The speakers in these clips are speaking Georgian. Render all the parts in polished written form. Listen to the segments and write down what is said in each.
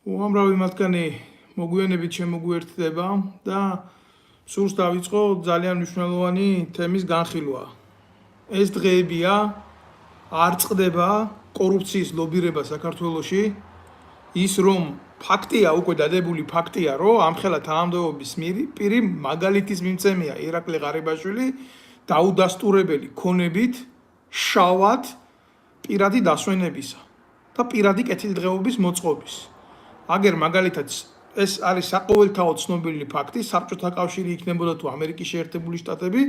უამრავი მათგანი მოგვიანებით შემოგვიერთდება და სურს დავიწყო ძალიან მნიშვნელოვანი თემის განხილვა. ეს დღეებია არ წყდება კორუფციის ლობირება საქართველოში, ის რომ ფაქტია, უკვე დადებული ფაქტია, რომ ამხელა თანამდებობის პირი მაგალითის მიმცემია ირაკლი ღარიბაშვილი დაუდასტურებელი ქონებით შავად პირადი დასვენებისა და პირადი კეთილდღეობის მოწყობის. აგერ მაგალითად ეს არის საყოველთაო ცნობილი ფაქტი, საბჭოთა კავშირი იქნებოდა თუ ამერიკის შეერთებული შტატები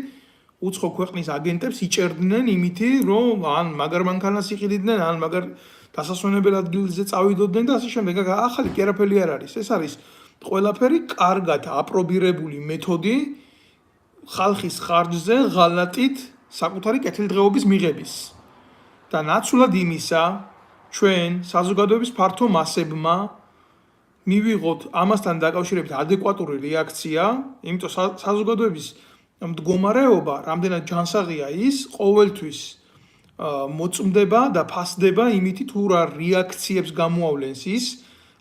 უცხო ქვეყნის აგენტებს იჭერდნენ იმითი, რომ ან მაგარ მანქანას იყიდნენ, ან მაგარ დასასვენებელ ადგილზე წავიდოდნენ და ასე შემდეგ. ახალი კი არაფერი არ არის. ეს არის ყველაფერი კარგად აპრობირებული მეთოდი ხალხის ხარჯზე ღალატით საკუთარი კეთილდღეობის მიღების. და ნაცვლად იმისა, ჩვენ საზოგადოების ფართო მასებმა მივიღოთ ამასთან დაკავშირებით ადეკვატური რეაქცია, იმიტომ საზოგადოების მდგომარეობა რამდენად ჯანსაღია ის ყოველთვის მოწმდება და ფასდება იმითი თუ რა რეაქციებს გამოავლენს ის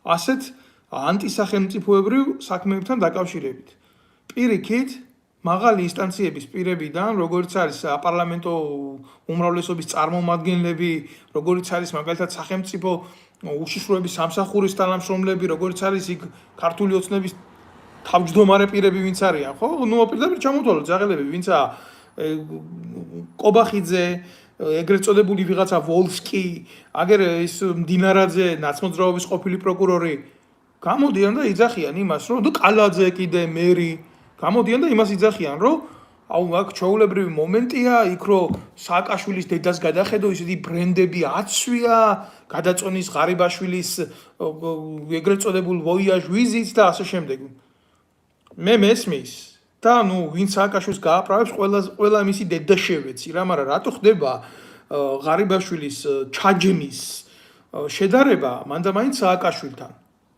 ასეთ ანტისახელმწიფოებრივ საქმეებთან დაკავშირებით. პირიქით, მაღალი ინსტანციების პირებიდან, როგორც არის საპარლამენტო უმრავლესობის წარმომადგენლები, როგორც არის მაგალითად სახელმწიფო უშიშროების სამსახურის თანამშრომლები, როგორც არის იქ ქართული ოცნების თავმჯდომარე პირები ვინც არიან, ხო? ნუ პირდაპირ ჩამოთვალოთ ძაღლები, ვინცა კობახიძე, ეგრეთ წოდებული ვიღაცა ვოლსკი, აგერ ის მდინარაძე, ნაცმოძრაობის ყოფილი პროკურორი გამოდიან და იძახიან იმას, რომ და კალაძე კიდე მერი გამოდიან და იმას იძახიან, რომ აუ აქ ჩვეულებრივი მომენტია, იქ რომ სააკაშვილის დედას გადახედო, ისეთი ბრენდები აცვია, გადაწონის ღარიბაშვილის ეგრეთ წოდებულ ვოიაჟ ვიზიტს და ასე შემდეგ. მე მესმის და ნუ ვინც სააკაშვილს გააправებს, ყველა მისი დედა შევეცი რა, მაგრამ რატო ხდება ღარიბაშვილის ჩაჯნის შედარება მანდამაინც სააკაშვილთან?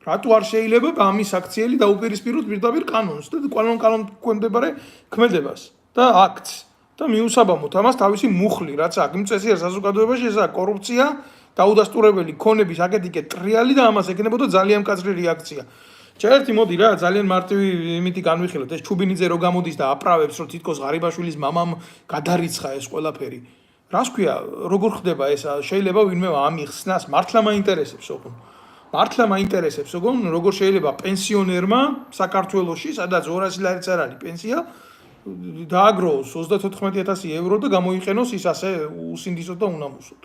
რატო არ შეიძლება ამის აქციელი დაუპირისპიროთ პირდაპირ კანონს და კანონ ქმედებარე ქმედებას და აქტს და მიუსაბამოთ ამას თავისი მუხლი, რაც აქ იმ წესიერ საზოგადოებაში ესაა კორუფცია, დაუდასტურებელი ქონების აკეთიკე ტრიალი და ამას ეკნებოდა ძალიან მკაცრი რეაქცია. ჩაერთი მოდი რა, ძალიან მარტივი იმითი განვიხილოთ, ეს ჩუბინიძე რო გამოდის და აპრავებს, რომ თითქოს ღარიბაშვილის მამამ გადარიცხა ეს ყველაფერი. რას ქვია, როგორ ხდება ეს? შეიძლება ვინმე ამიხსნას, მართლა მაინტერესებს ოღონ. მართლა მაინტერესებს ოღონ, როგორ შეიძლება პენსიონერმა საქართველოში, სადაც 200 ლარიც არ არის პენსია, დააგროვოს 34,000 ევრო და გამოიყენოს ის ასე უსინდისოდ და უნამუსოდ.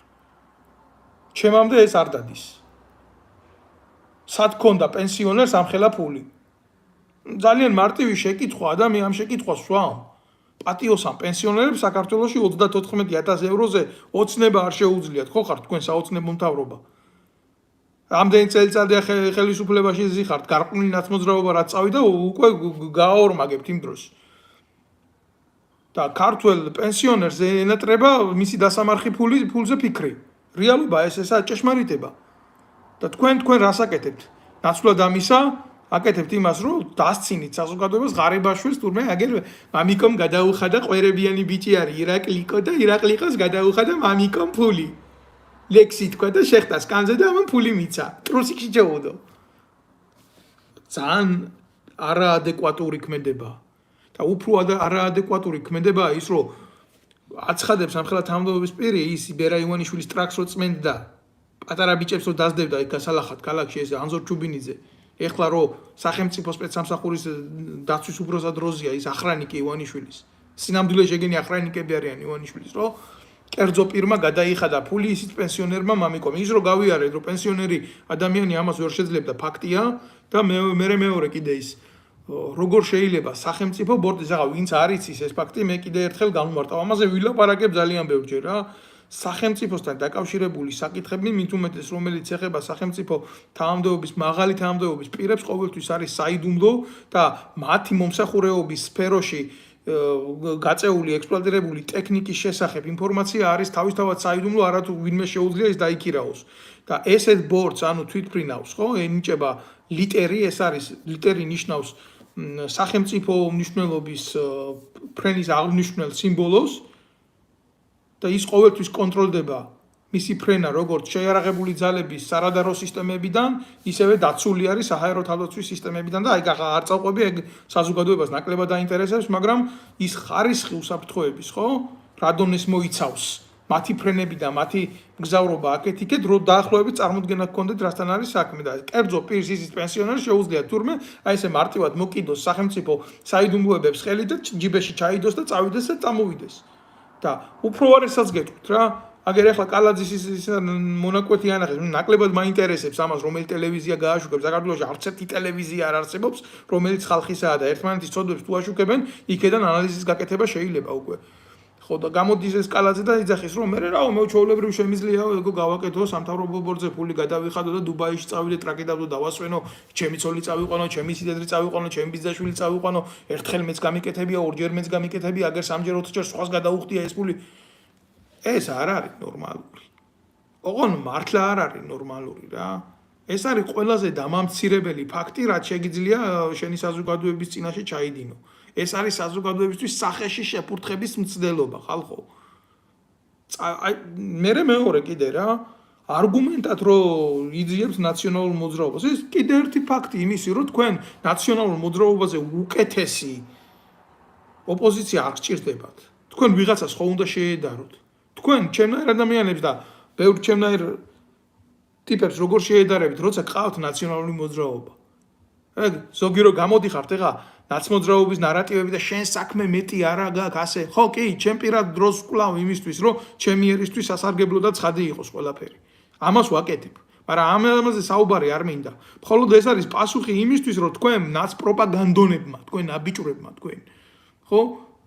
ჩემამდე ეს არ დადის. სად ქონდა პენსიონერს ამხელა ფული? ძალიან მარტივი შეკითხვა, ადამიანი ამ შეკითხვას სვამ. პატიოსან პენსიონერებს საქართველოში 34,000 ევროზე ოცნება არ შეუძლიათ, ხო ხართ თქვენ საოცნებო მთავრობა? რამდენი წელიწადია ხელისუფლებაში ზიხართ, გარყვნილი ნაცმოძრაობა რაც წავიდა, უკვე გააორმაგებთ იმ დროს. და ქართველ პენსიონერს ენატრება მისი დასამარხი ფულზე ფიქრი. რეალობა ესაა ჭეშმარიტება. და თქვენ რას აკეთებთ? ნაცვლად ამისა აკეთებთ იმას, რომ დასცინით საზოგადოებას ღარიბაშვილს, თურმე აგერ მამიკომ გადაუხადა ყვერებიანი ბიჭი არის ირაკლიკო და ირაკლიკოს გადაუხადა მამიკომ ფული. ლექსი თქვა და შეხტა სკანზე და ამან ფული მიცა. ტრუსიკში ჩაუდო. ძალიან არაადეკვატური ქმედება. და უფრო არაადეკვატური ქმედება ის, რომ აცხადებს ამხელა თანამდებობის პირი ის იბერა ივანიშვილის ტრაქს რო წმენდა. პატარა ბიჭებს რო დაძდებდა იქ გასალახად ქალაქში ეს ანზორ ჩუბინიძე. ეხლა რო სახელმწიფო სპეცსამსახურის დაცვის უფროსად როზია ის ახრანიკი ივანიშვილის. სინამდვილე შეგენი ახრანიკები არიან ივანიშვილის, რომ კერძო პირმა გადაიხადა ფული ისიც პენსიონერმა მამიკომ. ის რო გავიარეთ, რომ პენსიონერი ადამიანი ამას ვერ შეძლებდა ფაქტია და მეორე კიდე ის როგორ შეიძლება სახელმწიფო ბორტის აღა ვინც არის ის ფაქტი მე კიდე ერთხელ განვმარტავ. ამაზე ვილაპარაკებ ძალიან ბევრჯერ რა. სახელმწიფოსთან დაკავშირებული საკითხები მით უმეტეს რომელიც ეხება სახელმწიფო თანამდებობის მაღალი თანამდებობის პირებს ყოველთვის არის საიდუმლო და მათი მომსახურეობის სფეროში გაწეული ექსპლუატირებული ტექნიკის შესახებ ინფორმაცია არის თავისთავად საიდუმლო, არათუ ვინმე შეუძლია ის დაიქირაოს. და ესეთ ბორტს, ანუ თვითფრინავს, ხო, ენიჭება ლიტერი, ეს არის ლიტერი ნიშნავს სახელმწიფო მნიშვნელობის ფრენის აღნიშნულ სიმბოლოს და ის ყოველთვის კონტროლდება მისი ფრენა როგორც შეიარაღებული ძალების სარადარო სისტემებიდან, ისევე დაცული არის საჰაერო თავდაცვის სისტემებიდან და აი არ წავყვები ეგ საზოგადოებას ნაკლებად დაინტერესებს, მაგრამ ის ხარისხი უსაფრთხოების, ხო? რა დონეს მოიცავს მათი ფრენები და მათი მგზავრობა აქეთ-იქეთ, რომ დაახლოებით წარმოდგენა გქონდეთ რასთან არის საქმე და კერძო პირს ისის პენსიონერი შეუძლია თურმე აი ესე მარტივად მოკიდოს სახელმწიფო საიდუმლოებებს ხელი და ჯიბეში ჩაიდოს და წავიდეს და წამოვიდეს. და უფრო ვარესაც გეტყვით რა, აგერ ახლა კალაძის ის მონაკვეთი ანახეს, ნაკლებად მაინტერესებს ამას, რომელი ტელევიზია გააშუქებს. საქართველოში არც ერთი ტელევიზია არ არსებობს, რომელიც ხალხისაა და ერთმანეთის ცოდვებს თუ აშუქებენ, იქედან ანალიზის გაკეთება შეიძლება უკვე. ხო და გამოდის ეს კალაძე და იძახის რომ მე რაო მე ჩვეულებრივ შემიძლია ეგო გავაკეთო სამთავრობო ბორცზე ფული გადავიხადო და დუბაიში წავიდე ტრაკი დავდო დავასვენო ჩემი ცოლი წავიყვანო ჩემი სიდედრი წავიყვანო ჩემი ბიძაშვილი წავიყვანო ერთხელ მეც გამიკეთებია ორჯერ მეც გამიკეთებია აგერ სამჯერ ოთხჯერ სხვას გადაუხდია ეს ფული ეს არ არის ნორმალური ოღონ მართლა არ არის ნორმალური რა ეს არის ყველაზე დამამცირებელი ფაქტი რაც შეგიძლია შენი საზოგადოების წინაშე ჩაიდინო ეს არის საზოგადოებისთვის სახეში შეფურთხების მცდელობა, ხალხო. მე მეორე კიდე რა, არგუმენტად რომ იძიებს ნაციონალურ მოძრაობას. ეს კიდე ერთი ფაქტი იმისი, რომ თქვენ ნაციონალურ მოძრაობაზე უკეთესი ოპოზიცია არ გჭირდებათ. თქვენ ვიღაცას ხო უნდა შეედაროთ. თქვენ ჩემნაირ ადამიანებს და ბევრ ჩემნაირ ტიპებს როგორ შეედარებით, როცა გყავთ ნაციონალური მოძრაობა. ეგ ზოგი რო გამოდიხართ ეხა ნაცმოძრაობის ნარატივები და შენ საქმე მეტი არა გაქვს ასე ხო კი ჩემ პირად დროს ვკლავ იმისთვის რომ ჩემი ერისთვის სასარგებლო და ცხადი იყოს ყველაფერი ამას ვაკეთებ მაგრამ ამაზე საუბარი არ მინდა მხოლოდ ეს არის პასუხი იმისთვის რომ თქვენ ნაცპროპაგანდონებმა თქვენ აბიჭურებმა თქვენ ხო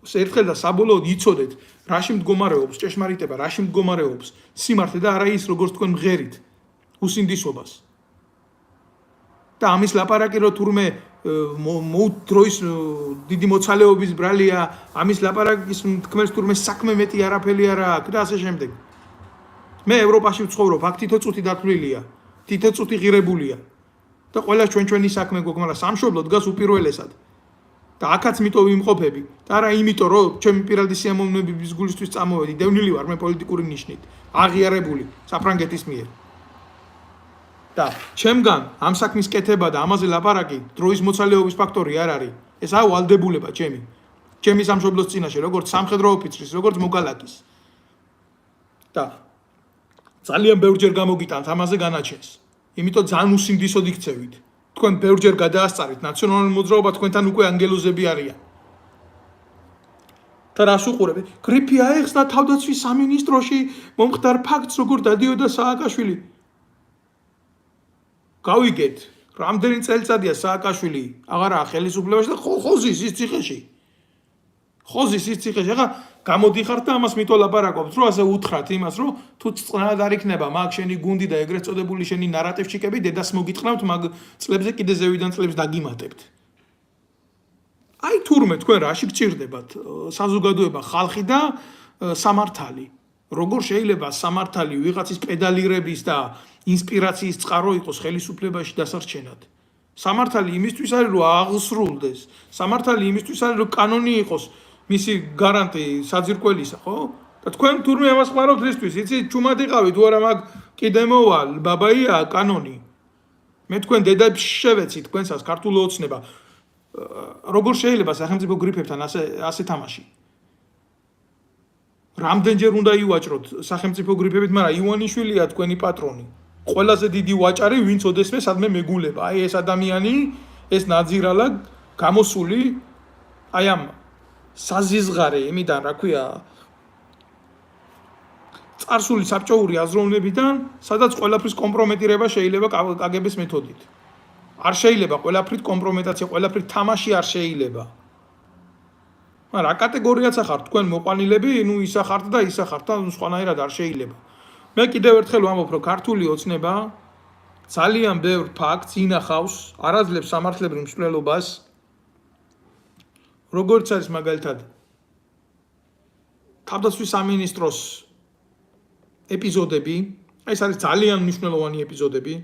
ერთხელ და საბოლოოდ იცოდეთ რაში მდგომარეობს ჭეშმარიტება რაში მდგომარეობს სიმართლე და არა ის როგორც თქვენ მღერით უსინდისობას და ამის ლაპარაკი რომ თურმე დროის დიდი მოცალეობის ბრალია ამის ლაპარაკის თქმეს თურმე საქმე მეტი არაფერი არა აქვს და ასე შემდეგ მე ევროპაში ვცხოვრობ აქ თითო წუთი დათვლილია თითო წუთი ღირებულია და ყველა ჩვენი საქმე გვაქვს მაგრამ სამშობლო დგას უპირველესად და აქაც მიტო ვიმყოფები და არა იმიტომ რომ ჩემი პირადი სიამოვნებების გულისთვის წამოვედი დევნილი ვარ მე პოლიტიკური ნიშნით აღიარებული საფრანგეთის მიერ და ჩემგან ამ საქმის კეთება და ამაზე ლაპარაკი დროის მოცალეობის ფაქტორი არ არის ესაა ვალდებულება ჩემი სამშობლოს წინაშე როგორც სამხედრო ოფიცრის როგორც მოგალაკის და ძალიან ბევრჯერ გამოგიტანთ ამაზე განაჩენს იმიტომ ძალიან უსინდისოდ იქცევით თქვენ ბევრჯერ გადაასწარით ნაციონალური მოძრაობა თქვენთან უკვე ანგელოზები არიან და რას უყურებ გრიფი აეხსნა თავდაცვის სამინისტროში მომხდარ ფაქტს როგორ დადიოდა სააკაშვილი გავიგეთ, რამდენი წელიწადია სააკაშვილი აღარაა ხელისუფლებაში და ხოზის ის ციხეში. ხოზის ის ციხეში. ახლა გამოდიხართ და ამას მითო ლაპარაკობთ, რომ ასე უთხრათ იმას, რომ თუ წყნარად არ იქნება მაგ შენი გუნდი და ეგრეთ წოდებული შენი ნარატივჩიკები დედას მოგიტყნავთ მაგ წლებზე კიდე ზევიდან წლებს დაგიმატებთ. აი თურმე თქვენ რაში გჭირდებათ საზოგადოება, ხალხი და სამართალი. როგორ შეიძლება სამართალი ვიღაცის პედალირების და ინსპირაციის წყარო იყოს ხელისუფლებაში დასარჩენად. სამართალი იმისთვის არის რომ აღსრულდეს. სამართალი იმისთვის არის რომ კანონი იყოს მისი გარანტი საძირკველისა, ხო? და თქვენ თურმე ამას ხმარობთ რისთვის? იცი, ჩუმად იყავით, თუ არა მაგ კიდე მოვალ, ბაბაია კანონი. მე თქვენ დედებს შევეცი თქვენსას ქართული ოცნება. როგორ შეიძლება სახელმწიფო გრიფებთან ასე თამაში? რამდენჯერ უნდა ივაჭროთ სახელმწიფო გრიფებით, მაგრამ ივანიშვილია თქვენი პატრონი. ყველაზე დიდი ვაჭარი ვინც ოდესმე სადმე მეგულება. აი ეს ადამიანი, ეს ნაძირალა გამოსული აი ამ საზიზღარე იმიდან, რა ქვია, წარსული საბჭოური აზროვნებიდან, სადაც ყველაფრის კომპრომეტირება შეიძლება კგბ-ს მეთოდით. არ შეიძლება ყველაფრით კომპრომეტაცია, ყველაფრით თამაში არ შეიძლება. მაგრამ რა კატეგორიაცა ხართ თქვენ მოყვანილები, ნუ ისა ხართ და ისა ხართ და სხვანაირად არ შეიძლება. მე კიდევ ერთხელ ვამბობ, რომ ქართული ოცნება ძალიან ბევრ ფაქტს ინახავს, არაძლევს სამართლებრივ მსვლელობას, როგორც არის მაგალითად თავდაცვის სამინისტროს ეპიზოდები, ეს არის ძალიან მნიშვნელოვანი ეპიზოდები,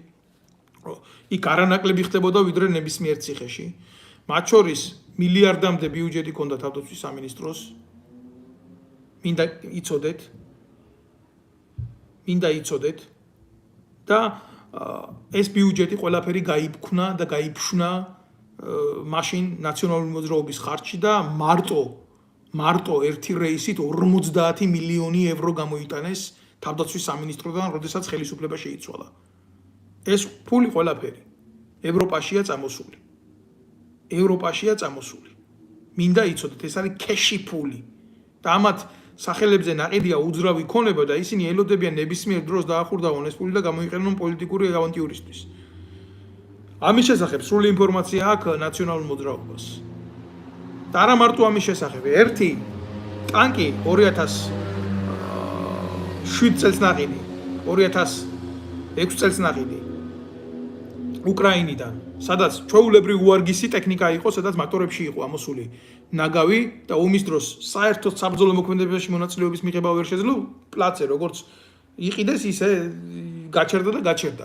იქ არანაკლები ხდებოდა ვიდრე ნებისმიერ ციხეში. მათ შორის მილიარდამდე ბიუჯეტი ჰქონდა თავდაცვის სამინისტროს. მინდა იცოდეთ მინდა იცოდეთ და ეს ბიუჯეტი ყველაფერი გაიფქნა და გაიფშნა მაშინ ნაციონალური მოძრაობის ხარჯში და მარტო ერთი რეისით 50 მილიონი ევრო გამოიტანეს თავდაცვის სამინისტროდან, როდესაც ხელისუფლება შეიცვალა. ეს ფული ყველაფერი ევროპაშია წამოსული. მინდა იცოდეთ, ეს არის ქეში ფული. და ამათ სახელებზე ნაყიდია უძრავი ქონება და ისინი ელოდებიან ნებისმიერ დროს დაახურდავონ ეს ფული და გამოიყენონ პოლიტიკური ავანტიურისთვის. ამის შესახებ სრული ინფორმაცია აქვს ნაციონალურ მოძრაობას. და არა მარტო ამის შესახებ, ერთი ტანკი 2007 წელს ნაყიდი, 2006 წელს ნაყიდი უკრაინიდან, სადაც ჩვეულებრივი უარგისი ტექნიკა იყო, სადაც მოტორებში იყო ამოსული ნაგავი და ომის დროს საერთოდ საბრძოლო მოქმედებაში მონაწილეობის მიღება ვერ შეძლო, პლაცზე როგორც იყიდეს, ისე გაჩერდა.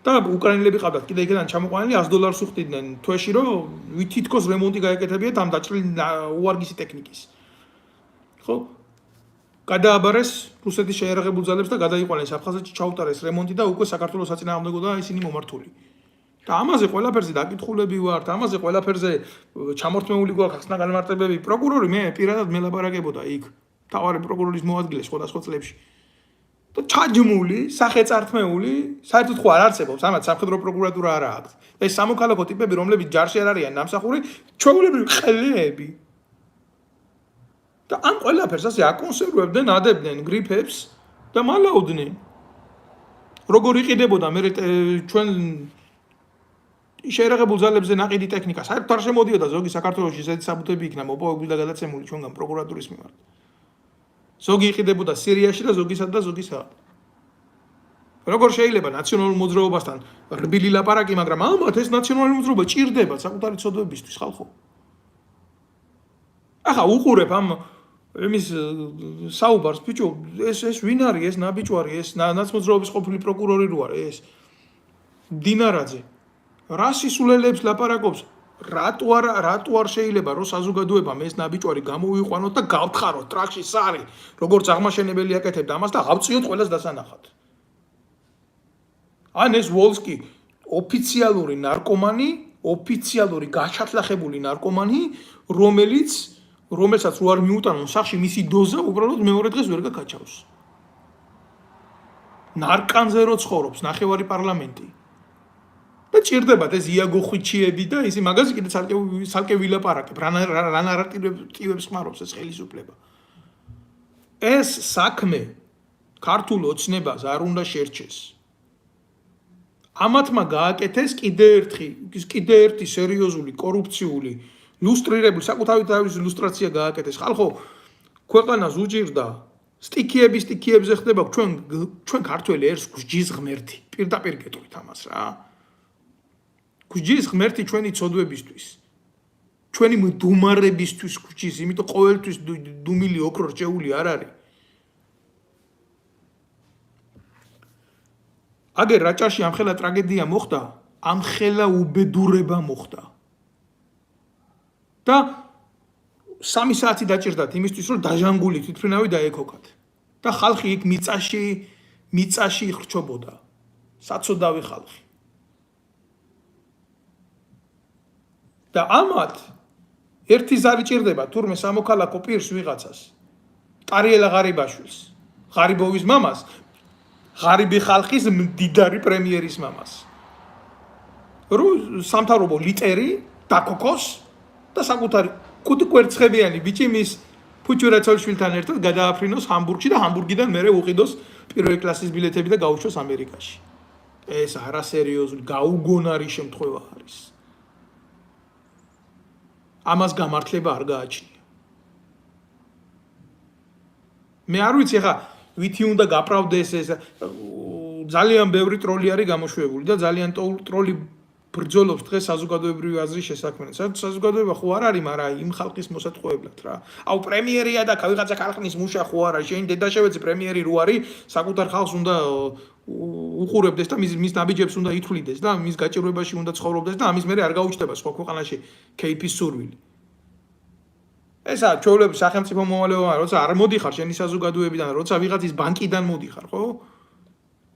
და უკრაინელები ყავდათ კიდე იქიდან ჩამოყვანილი $100 უხდიდნენ თვეში, რომ თითქოს რემონტი გაეკეთებიათ ამ დაჭრილი უარგისი ტექნიკის. ხო? გადააბარეს რუსეთის შეიარაღებულ ძალებს და გადაიყვანეს აფხაზეთში ჩაუტარეს რემონტი და უკვე საქართველოს საწინააღმდეგო და ისინი მომართული. და ამაზე ყველაფერზე დაკითხულები ვართ, ამაზე ყველაფერზე ჩამორთმეული გვაქვს ახსნა განმარტებები. პროკურორი მე პირადად მელაპარაკებოდა იქ, მთავარი პროკურორის მოადგილე სხვადასხვა წლებში. და ჩაჯმული, სახეწართმეული, საერთოდ ხო არ არსებობს, ამათ სამხედრო პროკურატურა არა აქვს. ეს სამოქალაქო ტიპები, რომლებიც ჯარში არ არიან ნამსახური, ჩვეულებრივი ყელეები. და ამ ყველაფერს ასე აკონსერვებდნენ, ადებდნენ გრიფებს და მალაოდნენ. როგორ იყიდებოდა მე ჩვენ შეერაღებულ ძალებზე ნაყიდი ტექნიკა, საერთოდ არ შემოდიოდა ზოგი საქართველოში ისეთი საბუთები იქნა მოპოვებული და გადაცემული ჩვენგან პროკურატურის მიმართ. ზოგი იყიდებოდა სირიაში და ზოგისა. როგორ შეიძლება ნაციონალურ მოძრაობასთან რბილი ლაპარაკი, მაგრამ ამათ ეს ნაციონალური მოძრაობა ჭირდება საკუთარი ცოდვებისთვის, ხალხო. ახლა უყურებ ამ იმის საუბარს, ბიჭო, ეს ვინ არის, ეს ნაბიჯვარი, ეს ნაცმოძრაობის ყოფილი პროკურორი რო არის, ეს დინარაძე. რა სისულელებს ლაპარაკობს? რატო არ შეიძლება რომ საზოგადოებამ ეს ნაბიჯვარი გამოვიყვანოთ და გავთხაროთ ტრაქში სარი, როგორც აღმაშენებელი აკეთებდა ამას და ავწიოთ ყველას დასანახად. ან ეს ვოლსკი ოფიციალური ნარკომანი, ოფიციალური გაშათლახებული ნარკომანი, რომელსაც რო არ მიუტანონ სახში მისი დოზა უბრალოდ მეორე დღეს ვერ გაკაჩავს. ნარკანზე რო ცხოვრობს ნახევარი პარლამენტი. და ჭირდებათ ეს იაგო ხვიჩიები და ისი მაგაზე კიდე ცალკე ვილაპარაკებ, რა ნარატივებს ხმარობს ეს ხელისუფლება. ეს საქმე ქართულ ოცნებას არ უნდა შერჩეს. ამათმა გააკეთეს კიდე ერთი სერიოზული კორუფციული ლუსტრირებული საკუთარი ლუსტრაცია გააკეთეს. ხალხო, ქვეყანას უჭირდა სტიქიებზე ხდება ჩვენ ქართველი ერს გჯის ღმერთი. პირდაპირ გეტყვით ამას რა. გჯის ღმერთი ჩვენი ცოდვებისთვის. ჩვენი მდუმარებისთვის გჯის, იმიტომ ყოველთვის დუმილი ოქრო რჭეული არ არის. აგერ რაჭაში ამხელა ტრაგედია მოხდა, ამხელა უბედურება მოხდა. და 3 საათი დაჭირდათ იმისთვის, რომ დაჟანგული თვითმფრინავი დაეკოკათ. და ხალხი იქ მიწაში ხრჩობოდა. საცოდავი ხალხი. და ამათ ერთი ზარი ჭირდება თურმე სამოქალაქო პირს ვიღაცას. ტარიელა ღარიბაშვილს, ღარიბოვის მამას, ღარიბი ხალხის მდიდარი პრემიერის მამას. რო სამთავრობო ლიტერი დაკოკოს და საკუთარი კუდი კვერცხებიანი ბიჭი მის ფუჩურაცოლშვილთან ერთად გადააფრინოს ჰამბურგში და ჰამბურგიდან მერე უყიდოს პირველი კლასის ბილეთები და გაუშვოს ამერიკაში. ეს არასერიოზული, გაუგონარი შემთხვევა არის. ამას გამართლება არ გააჩნია. მე არ ვიცი ხა ვითი უნდა გაправდეს ეს ძალიან ბევრი ტროლი არის გამოშვებული და ძალიან ტროლი ბრძოლობს დღეს საზოგადოებრივი აზრის შესაქმნელად. საზოგადოება ხო არ არის, მაგრამ იმ ხალხის მოსატყუებლად რა. აუ პრემიერია და ვიღაცა ხალხის მუშა ხო არა, შენ დედაშევეცი პრემიერი რო არის, საკუთარ ხალხს უნდა უყურებდეს და მის ნაბიჯებს უნდა ითვლიდეს და მის გაჭირვებაში უნდა ცხოვრობდეს და ამის მერე არ გაუჩნდება სხვა ქვეყანაში кейფის სურვილი. ესა ჩვეულების სახელმწიფო მოვალეობა, როცა არ მოდიხარ შენი საზოგადოებიდან, როცა ვიღაცის ბანკიდან მოდიხარ, ხო?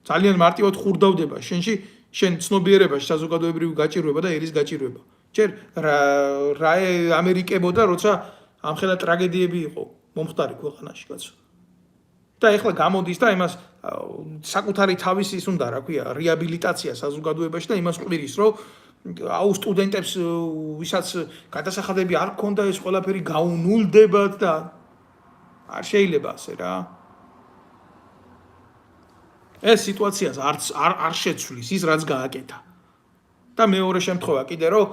ძალიან მარტივად ხურდავდება შენში, შენ ცნობიერებაში საზოგადოებრივი გაჭირვება და ერის გაჭირვება. ჯერ რა ამერიკებოდა, როცა ამხელა ტრაგედიები იყო მომხდარი ქვეყანაში, კაცო. და ეხლა გამოდის და იმას საკუთარი თავის ის უნდა, რა ქვია, რეაბილიტაცია საზოგადოებაში და იმას ყვირის, რომ აუ სტუდენტებს ვისაც გადასახადები არ ქონდა ეს ყველაფერი გაუნულდებათ და არ შეიძლება ასე რა. ეს სიტუაციას არ შეცვლის ის რაც გააკეთა. და მეორე შემთხვევა კიდე რომ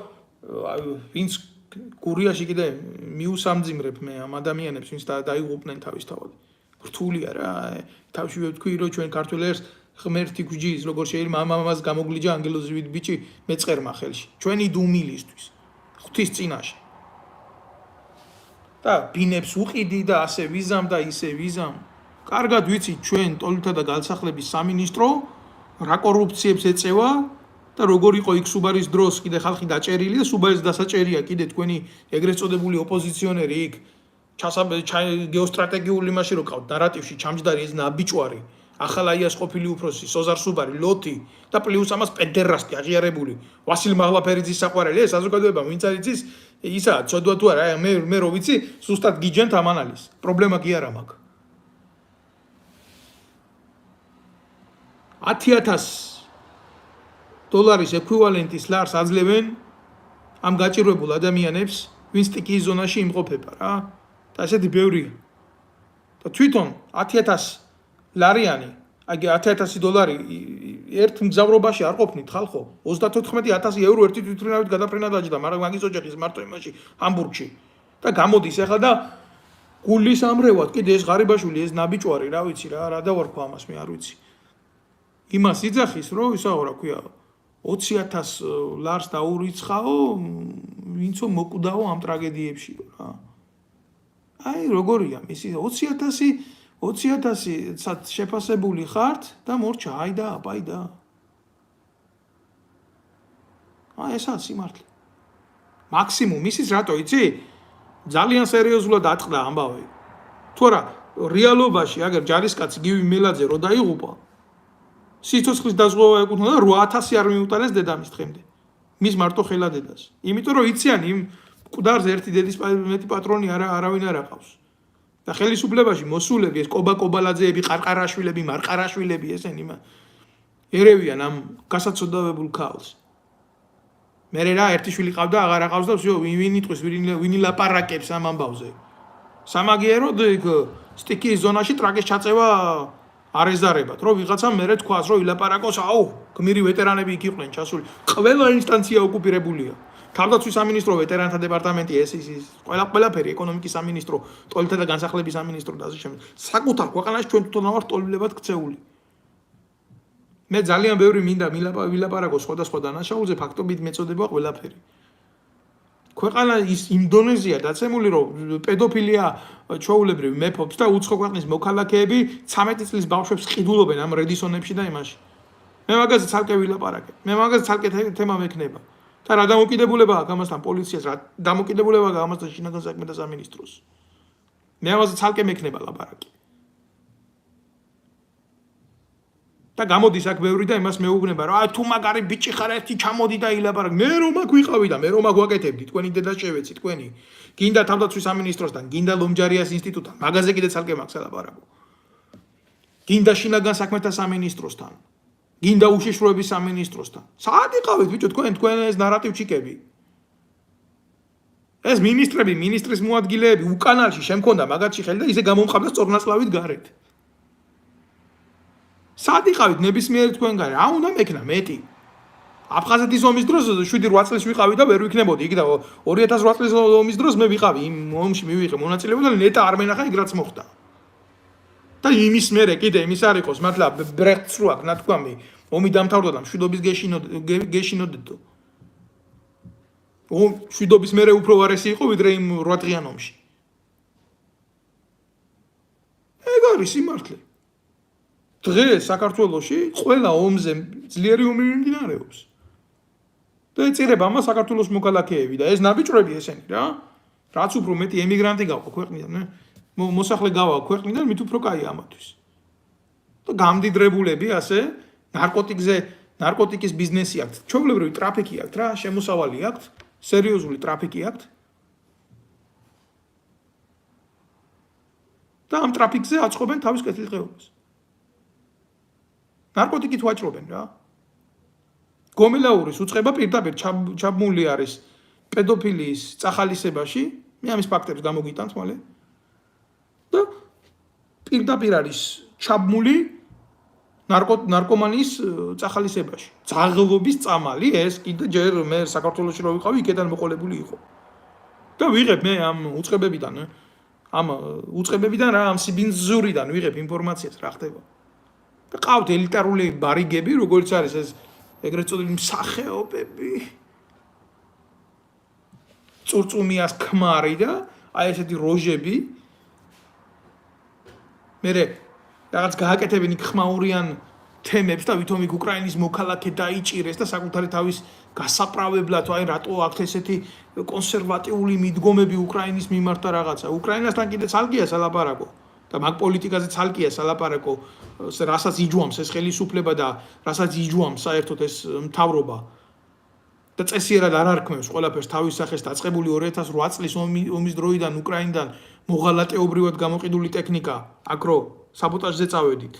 ვინც გურიაში კიდე მიუსამძიმრებ მე ამ ადამიანებს ვინც დაიღუპნენ თავისთავად. რთულია რა. თავში ვთქვი რომ ჩვენ ქართველებს ღმერთი გვჯის როგორ შეიძლება მამამას გამოგვლიჯა ანგელოზივით ბიჭი მეწყერმა ხელში. ჩვენი დუმილისთვის. ღვთის წინაშე. და ბინებს უყიდი და ასე ვიზამ და ისე ვიზამ. კარგად ვიცი ჩვენ ტოლთა და განსახლების სამინისტრო რა კორუფციებს ეწევა და როგორ იყო იქ სუბარის დროს კიდე ხალხი დაჭერილი და სუბარის დასაჭერია კიდე თქვენი ეგრეთ წოდებული ოპოზიციონერი იქ გეოსტრატეგიული იმაში რო ყავთ ნარატივში ჩამჯდარი ეს ნაბიჭვარი ახალაიას ყოფილი უფროსი სოზარ სუბარი ლოთი და პლუს ამას პედერასტი აღიარებული ვასილ მაღლაფერიძის საყვარელი ეს საზოგადოება ვინც არის ის ისა ცოდვა თუ არა მე რო ვიცი ზუსტად გიჯენთ ამ ანალიზს პრობლემა კი არა მაქვს 10,000 დოლარის ეკვივალენტის ლარს აძლევენ ამ გაჭირვებულ ადამიანებს, ვინც სტიკის ზონაში იმყოფება რა. და ესეთი ბევრია. და თვითონ 10,000 ლარიანი, აი 10,000 დოლარი ერთ მგზავრობაში არ ყოფნით ხალხო. 34,000 ევრო ერთი თვითმფრინავით გადაფრენა დაჯდა, მაგრამ მაგის ოჯახის მარტო იმაში ჰამბურგში. და გამოდის ახლა და გულის ამრევად კიდე ეს ღარიბაშვილი ეს ნაბიჭვარი რა ვიცი რა დავარქვა ამას მე არ ვიცი. იმას იძახის რომ ისაო რა ქვია 20,000 ლარს დაურიცხაო ვინცო მოკვდაო ამ ტრაგედიებში რა აი როგორია მისი 20,000-საც შეფასებული ხართ და მორჩა აი და აპაი და აი ესაა სიმართლე მაქსიმუმ ისიც რატო იცი ძალიან სერიოზულად აწყდა ამბავი თუ არა რეალობაში აგერ ჯარისკაცი გივი მელაძე რო დაიღუპა სიცოცხლის დაზღვევა ეკუთვნოდა 8,000 არ მიუტანეს დედამის დღემდე. მის მარტო ხელა დედას. იმიტომ რომ იციან იმ მკვდარზე ერთი დედის მეტი პატრონი არავინ არ აყავს. და ხელისუფლებაში მოსულები ეს კობალაძეები, ყარყარაშვილები, მარყარაშვილები ესენი ერევიან ამ გასაცოდავებულ ქალს. მერე რა ერთი შვილი ყავდა, აღარ აყავს და всё ვინ იტყვის, ვინ ილაპარაკებს ამ ამბავზე. სამაგიეროდ სტიკის ზონაში ტრაგის ჩაწევა არ ეზარებათ, რომ ვიღაცამ მერე თქვას, რომ ილაპარაკოს, აუ, გმირი ვეტერანები იქ იყვნენ ჩასული. ყველა ინსტანცია ოკუპირებულია. თავდაცვის სამინისტრო, ვეტერანთა დეპარტამენტი, ეს ყველაფერი, ეკონომიკის სამინისტრო, ტოლთა და განსახლების სამინისტრო და ასე შემდეგ. საკუთარ ქვეყანაში ჩვენ თვითონ ვართ ტოლვილებად ქცეული. მე ძალიან ბევრი მინდა ვილაპარაკო სხვადასხვა დანაშაულზე, ფაქტობით მეწოდება ყველაფერი. ქვეყანა ის ინდონეზია დაცემული რომ პედოფილია ჩაულებრივ მეფობს და უცხო ქვეყნის მოქალაქეები 13 წლის ბავშვებს ყიდულობენ ამ რედისონებში და იმაში. მე მაგაზე ცალკე ვილაპარაკებ. მე მაგაზე ცალკე თემა მექნება. და რა დამოკიდებულება აქვს ამასთან პოლიციას, რა დამოკიდებულება აქვს ამასთან შინაგან საქმეთა სამინისტროს. მე ამაზე ცალკე მექნება ლაპარაკი. და გამოდის აქ ბევრი და იმას მეუბნება რომ აი თუ მაგარი ბიჭი ხარ ერთი ჩამოდი და ილაპარაკ მე რომ აქ ვიყავი და მე რომ აქ ვაკეთებდი თქვენი დედა შევეცი თქვენი გინდა თავდაცვის სამინისტროსთან გინდა ლომჯარიას ინსტიტუტთან მაგაზე კიდე ცალკე მაქვს ლაპარაკო გინდა შინაგან საქმეთა სამინისტროსთან გინდა უშიშროების სამინისტროსთან სად იყავით ბიჭო თქვენ ეს ნარატივჩიკები ეს მინისტრები მინისტრის მოადგილეები უკანალში შემქონდა მაგათში ხელი და ისე გამომყავდა სწორნაცლავით გარეთ სად იყავით ნებისმიერი თქვენგან რა უნდა მექნა მეტი აფხაზეთის ომის დროს 7-8 წლის ვიყავი და ვერ ვიქნებოდი იქ და 2008 წლის ომის დროს მე ვიყავი იმ ომში მივიღე მონაწილეობა და ნეტა არ მენახა იქ რაც მოხდა და იმის მერე კიდე იმის არ იყოს მართლა ბრეხტს რო აქ ნათქვამი ომი დამთავრდა და მშვიდობის გეშინოდეთო მშვიდობის მერე უფრო ვარესი იყო ვიდრე იმ 8 დღიან ომში ეგ არის სიმართლე დღეს საქართველოში ყველა ომზე ძლიერი ომი მიმდინარეობს და ეწირება ამას საქართველოს მოქალაქეები და ეს ნაბიჭრები ესენი რა რაც უფრო მეტი ემიგრანტი გავა ქვეყნიდან, მოსახლე გავა ქვეყნიდან, მით უფრო კაია ამათთვის. და გამდიდრებულები ასე ნარკოტიკის ბიზნესი აქვთ, ჩვეულებრივი ტრაფიკი აქვთ რა, შემოსავალი აქვთ, სერიოზული ტრაფიკი აქვთ. და ამ ტრაფიკზე აწყობენ თავის კეთილდღეობას. ნარკოტიკით ვაჭრობენ რა. გომელაურის უწყება პირდაპირ ჩაბმული არის პედოფილიის წახალისებაში, მე ამის ფაქტებს გამოგიტანთ მალე. და პირდაპირ არის ჩაბმული ნარკომანიის წახალისებაში. ძაღლობის წამალი ეს კიდე ჯერ მე საქართველოში რო ვიყავი, იქიდან მოყოლებული იყო. და ვიღებ მე ამ უწყებებიდან რა, ამ სიბინძურიდან ვიღებ ინფორმაციას რა ხდება. და ყავთ ელიტარული ბარიგები, როგორც არის ეს ეგრეთ წოდებული მსახეობები. წურწუმიას ქმარი და აი ესეთი როჟები. მე რაღაც გააკეთებენ იქ ხმაურიან თემებს და ვითომ იქ უკრაინის მოქალაქე დაიჭირეს და საკუთარი თავის გასაправებლად, აი რატო აქვს ესეთი კონსერვატიული მიდგომები უკრაინის მიმართ და რაღაცა. უკრაინასთან კიდე ცალკეა სალაპარაკო და მაგ პოლიტიკაზე ცალკეა სალაპარაკო, რასაც იჯვამს ეს ხელისუფლება და რასაც იჯვამს საერთოდ ეს მთავრობა. და წესიერად არ არქმევს ყველაფერს თავის სახეს დაწყებული 2008 წლის ომის დროიდან უკრაინიდან მოღალატეობრივად გამოყიდული ტექნიკა, აკრო საბოტაჟზე წავედით.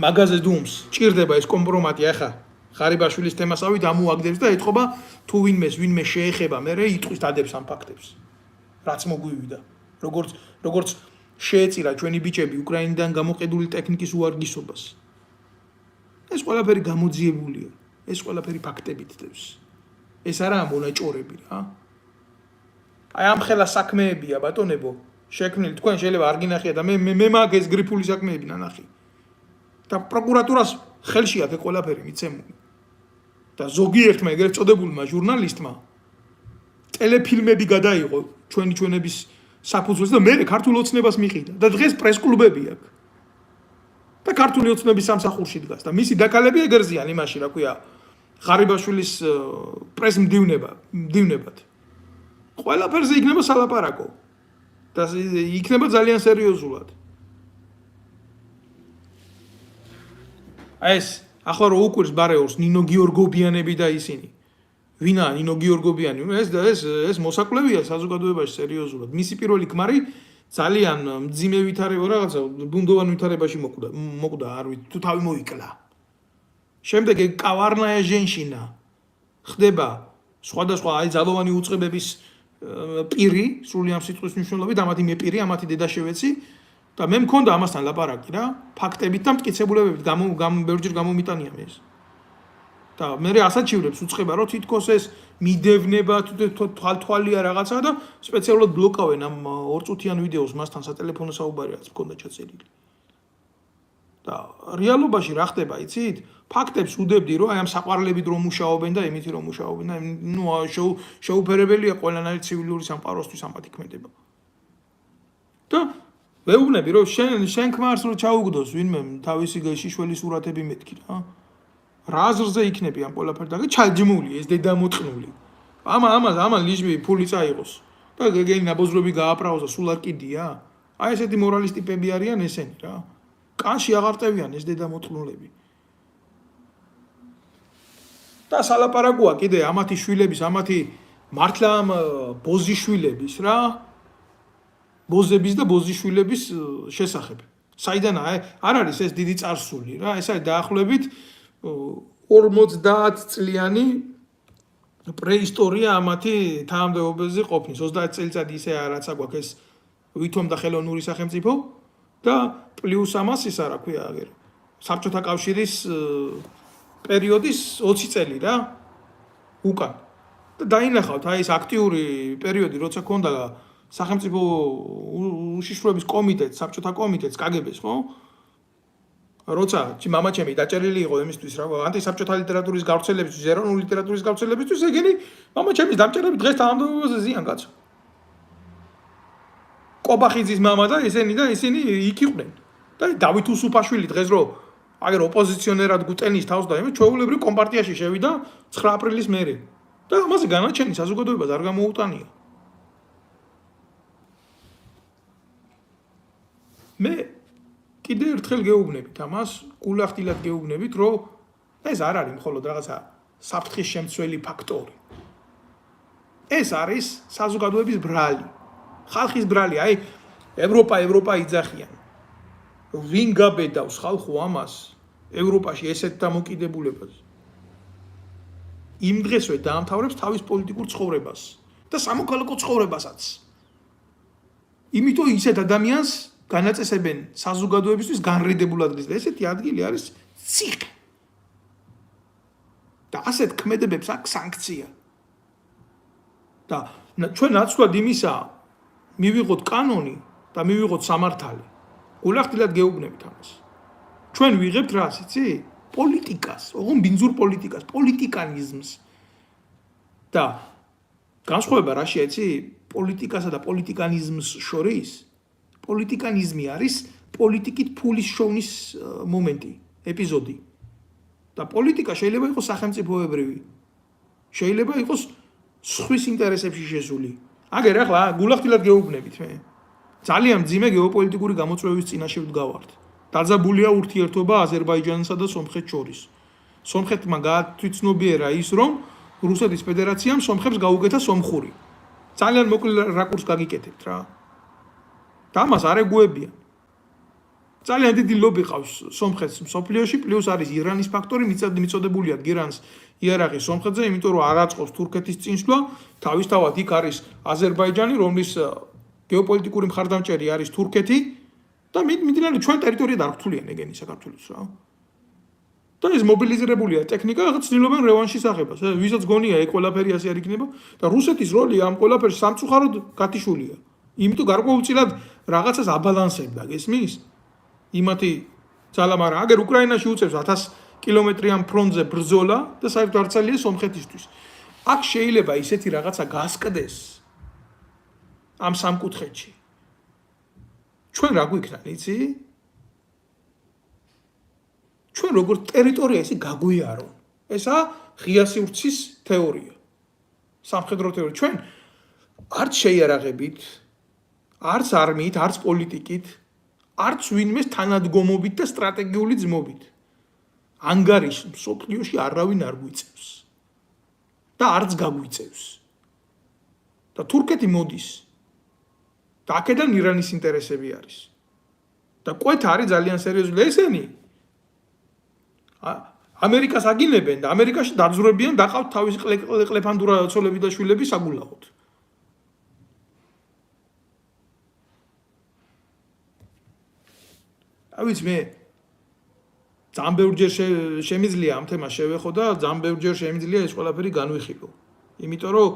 მაგაზე დუმს, ჭირდება ეს კომპრომატი ახლა ღარიბაშვილის თემასავით ამოაგდებს და ეთყობა თუ ვინმე შეეხება, მე იტყვის დადებს ამ ფაქტებს. რაც მოგვივიდა. როგორც შეეწირა ჩვენი ბიჭები უკრაინიდან გამოყიდული ტექნიკის უარგისობას. ეს ყველაფერი გამოძიებულია. ეს ყველაფერი ფაქტებით დევს. ეს არაა მონაჭორები რა. აი ამ ხელა საქმეებია ბატონებო, შექმნილი თქვენ შეიძლება არ გინახია და მე მაგ ეს გრიფული საქმეები ნანახი. და პროკურატურას ხელში აქვს ყველაფერი მიცემული. და ზოგიერთმა ეგრეთ წოდებულმა ჟურნალისტმა ტელეფილმები გადაიღო ჩვენების საფუძველზე და მე ქართულ ოცნებას მიყიდა და დღეს პრესკლუბები აქვს. და ქართული ოცნების სამსახურში დგას და მისი დაკალები ეგრზიან იმაში რა ქვია ღარიბაშვილის პრეს მდივნებად. ყველაფერზე იქნება სალაპარაკო და იქნება ძალიან სერიოზულად. ეს ახლა რო უკვირს ბარეორს ნინო გიორგობიანები და ისინი. ვინა ნინო გიორგობიანი? ეს მოსაკვლევია საზოგადოებაში სერიოზულად. მისი პირველი ქმარი ძალიან მძიმე ვითარება რაღაცა ბუნდოვან ვითარებაში მოკვდა, არ ვიცი, თუ თავი მოიკლა. შემდეგ კავარნაია ჟენშინა ხდება სხვადასხვა აი ძალოვანი უწყებების პირი, სრული ამ სიტყვის მნიშვნელობით, ამათი მეპირი, ამათი დედაშევეცი და მე მქონდა ამასთან ლაპარაკი რა, ფაქტებით და მტკიცებულებებით ბევრჯერ გამომიტანია მე ეს. და მე ასაჩივრებს უწყება რომ თითქოს ეს მიდევნება თვალთვალია რაღაცა და სპეციალურად ბლოკავენ ამ ორწუთიან ვიდეოს მასთან სატელეფონო საუბარიაც მქონდა ჩაწერილი. და რეალობაში რა ხდება, იცით? ფაქტებს უდებდი რომ აი ამ საყვარლებით რომ მუშაობენ და იმით რომ მუშაობენ და ნუ შეუფერებელია ყველანაირი ცივილური სამყაროსთვის ამათი ქმედება. და ვეუბნები რომ შენ ქმარს რომ ჩაუგდოს ვინმე თავისი შიშველი სურათები მეთქი რა. რა აზრზე იქნები ამ ყველაფერ და ჩაჯმული ეს დედამოწყნული. ამან ლიჟბი ფული წაიღოს. და გეგენი ნაბოზრები გააპრაუზა სულ არ კიდია. აი ესეთი მორალის ტიპები არიან ესენი რა. კანში აღარ წევიან ეს დედამოწყნულები. და სალაპარაკოა კიდე ამათი შვილების, ამათი მართლა ამ ბოზიშვილების რა. ბოზების და ბოზიშვილების შესახებ. საიდან არ არის ეს დიდი წარსული რა, ეს არის დაახლოებით 50 წლიანი პრეისტორია ამათი თანამდებობაზე ყოფნის. 30 წელიწადი ისე რაც აგვაქვს ეს ვითომ და ხელოვნური სახელმწიფო და პლუს ამას ისა რა ქვია აგერ. საბჭოთა კავშირის პერიოდის 20 წელი რა. უკან. და დაინახავთ აი ეს აქტიური პერიოდი როცა ქონდა სახელმწიფო უშიშროების კომიტეტს, საბჭოთა კომიტეტს, კგბ-ს, ხო? როცა მამაჩემი დაჭერილი იყო იმისთვის რა, ანტისაბჭოთა ლიტერატურის გავრცელებისთვის, ეროვნული ლიტერატურის გავრცელებისთვის, ეგენი მამაჩემის დამჭერებით დღეს თანამდებობაზე ზიან კაცო. კობახიძის მამა და ისინი იქ იყვნენ. და დავით უსუფაშვილი დღეს რო აგერ ოპოზიციონერად გუტენის თავს და ჩვეულებრივ კომპარტიაში შევიდა 9 აპრილის მერე. და ამაზე განაჩენი საზოგადოებას არ გამოუტანია. მე კიდე ერთხელ გეუბნებით ამას, გულახდილად გეუბნებით, რომ ეს არ არის მხოლოდ რაღაცა საფრთხის შემცველი ფაქტორი. ეს არის საზოგადოების ბრალი, ხალხის ბრალი, აი ევროპა იძახიან. ვინ გაბედავს ხალხო ამას ევროპაში ესეთ დამოკიდებულებას? იმ დღესვე დაამთავრებს თავის პოლიტიკურ ცხოვრებას და სამოქალაქო ცხოვრებასაც. იმიტომ ისეთ ადამიანს განაწესებენ საზოგადოებისთვის განრიდებულ ადგილს და ესეთი ადგილი არის ციხე. და ასეთ ქმედებებს აქვს სანქცია. და ჩვენ ნაცვლად იმისა მივიღოთ კანონი და მივიღოთ სამართალი. გულახდილად გეუბნებით ამას. ჩვენ ვიღებთ რას, იცი? პოლიტიკას, ოღონდ ბინძურ პოლიტიკას, პოლიტიკანიზმს. და განსხვავება რაშია, იცი? პოლიტიკასა და პოლიტიკანიზმს შორის. პოლიტიკანიზმი არის პოლიტიკით ფულის შოვნის მომენტი, ეპიზოდი. და პოლიტიკა შეიძლება იყოს სახელმწიფოებრივი. შეიძლება იყოს სხვის ინტერესებში შესული. აგერ ახლა გულახდილად გეუბნებით მე. ძალიან მძიმე გეოპოლიტიკური გამოწვევის წინაშე ვდგავართ. დაძაბულია ურთიერთობა აზერბაიჯანსა და სომხეთს შორის. სომხეთმა გაათვითცნობიერა ის, რომ რუსეთის ფედერაციამ სომხებს გაუკეთა სომხური. ძალიან მოკლე რაკურს გაგიკეთებთ რა. და ამას არ ეგუებიან. ძალიან დიდი ლობი ყავს სომხეთს მსოფლიოში, პლუს არის ირანის ფაქტორი, მიწოდებულია გირანს იარაღი სომხეთზე, იმიტომ რომ არ აწყობს თურქეთის წინსვლა, თავისთავად იქ არის აზერბაიჯანი, რომლის გეოპოლიტიკური მხარდამჭერი არის თურქეთი და მიმდინარე ჩვენ ტერიტორიად არ გთვლიან ეგენი საქართველოს რა. და ეს მობილიზირებულია ტექნიკა, რაღაც ცდილობენ რევანშის აღებას. ვისაც გონია ეგ ყველაფერი ასე არ იქნება და რუსეთის როლი ამ ყველაფერში სამწუხაროდ გათიშულია. იმიტომ გარკვეულწილად რაღაცას აბალანსებდა, გესმის? იმათი ძალა, მაგრამ აგერ უკრაინაში უწევს 1000 კილომეტრიან ფრონტზე ბრძოლა და საერთოდ არ წელია სომხეთისთვის. აქ შეიძლება ისეთი რაღაცა გასკდეს ამ სამკუთხედში. ჩვენ რა გვიქნა, იცი? ჩვენ როგორც ტერიტორია ისე გაგვიარო. ესა ღია სივრცის თეორია. სამხედრო თეორია. ჩვენ არც შეიარაღებით, არც არმიით, არც პოლიტიკით, არც ვინმეს თანადგომობით და სტრატეგიული ძმობით. ანგარიშს მსოფლიოში არავინ არ გვიწევს. და არც გაგვიწევს. და თურქეთი მოდის. და აქედან ირანის ინტერესები არის. და კვეთა არის ძალიან სერიოზული ესენი. ამერიკას აგინებენ და ამერიკაში დაძვრებიან დაყავთ თავის ყლეფანდურა ცოლები და შვილები საგულაღოდ. ავიც მე ძალიან ბევრჯერ შემიძლია ამ თემას შევეხო და ძალიან ბევრჯერ შემიძლია ეს ყველაფერი განვიხილო. იმიტომ რომ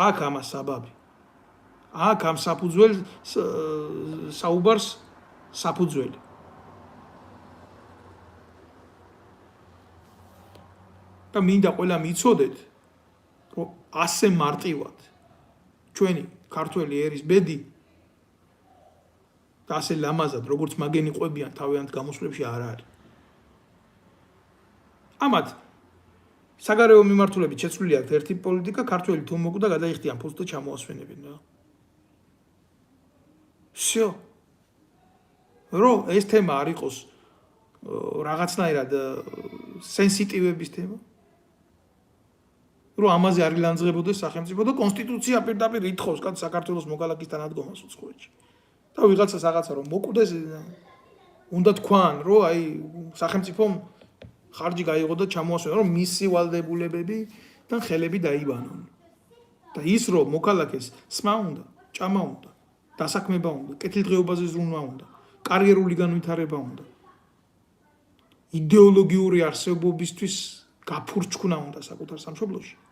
აქ ამას საბაბი. აქ ამ საფუძველ საუბარს საფუძველი. და მინდა ყველა მიცოდეთ, რომ ასე მარტივად ჩვენი ქართველი ერის ბედი და ასე ლამაზად, როგორც მაგენი ყვებიან თავიანთ გამოსვლებში არ არის. ამათ საგარეო მიმართულებით შეცვლილი აქვს ერთი პოლიტიკა, ქართველი თუ მოკვდა გადაიხდიან ფულს და ჩამოასვენებენ რა. всё. რო ეს თემა არ იყოს რაღაცნაირად სენსიტივების თემა. რომ ამაზე არ ილანძღებოდეს სახელმწიფო და კონსტიტუცია პირდაპირ ითხოვს კაც საქართველოს მოქალაქის თანადგომას უცხოეთში. და ვიღაცას რაღაცა რომ მოკვდეს, უნდა თქვან, რომ აი სახელმწიფომ ხარჯი გაიღო და ჩამოასვენა, რომ მისი ვალდებულებები და ხელები დაიბანონ. და ის რომ მოქალაქეს სმა უნდა, ჭამა უნდა, დასაქმება უნდა, კეთილდღეობაზე ზრუნვა უნდა, კარიერული განვითარება უნდა. იდეოლოგიური არსებობისთვის გაფურჩქნა უნდა საკუთარ სამშობლოში.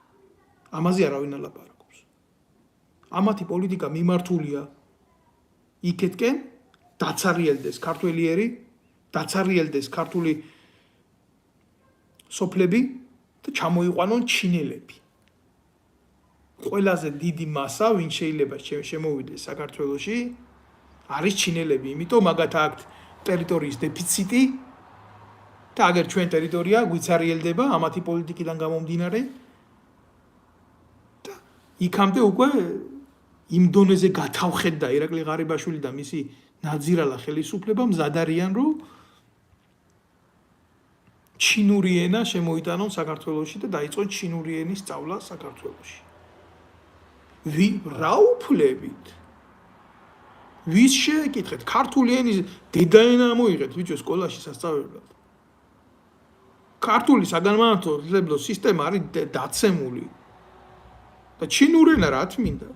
ამაზე არავინ ალაპარაკობს. ამათი პოლიტიკა მიმართულია იქეთკენ დაცარიელდეს ქართველი ერი, დაცარიელდეს ქართული სოფლები და ჩამოიყვანონ ჩინელები. ყველაზე დიდი მასა, ვინ შეიძლება შემოვიდეს საქართველოში, არის ჩინელები, იმიტომ მაგათ აქვთ ტერიტორიის დეფიციტი და აგერ ჩვენ ტერიტორია გვიცარიელდება ამათი პოლიტიკიდან გამომდინარე იქამდე უკვე იმ დონეზე გათავხედდა ირაკლი ღარიბაშვილი და მისი ნაძირალა ხელისუფლება მზად არიან, რომ ჩინური ენა შემოიტანონ საქართველოში და დაიწყონ ჩინური ენის სწავლა საქართველოში. რა უფლებით? ვის შეეკითხეთ? ქართული ენის დედაენა მოიღეთ ბიჭო სკოლაში სასწავლებლად. ქართული საგანმანათლებლო სისტემა არის დაცემული. და ჩინური ენა რა თმინდა?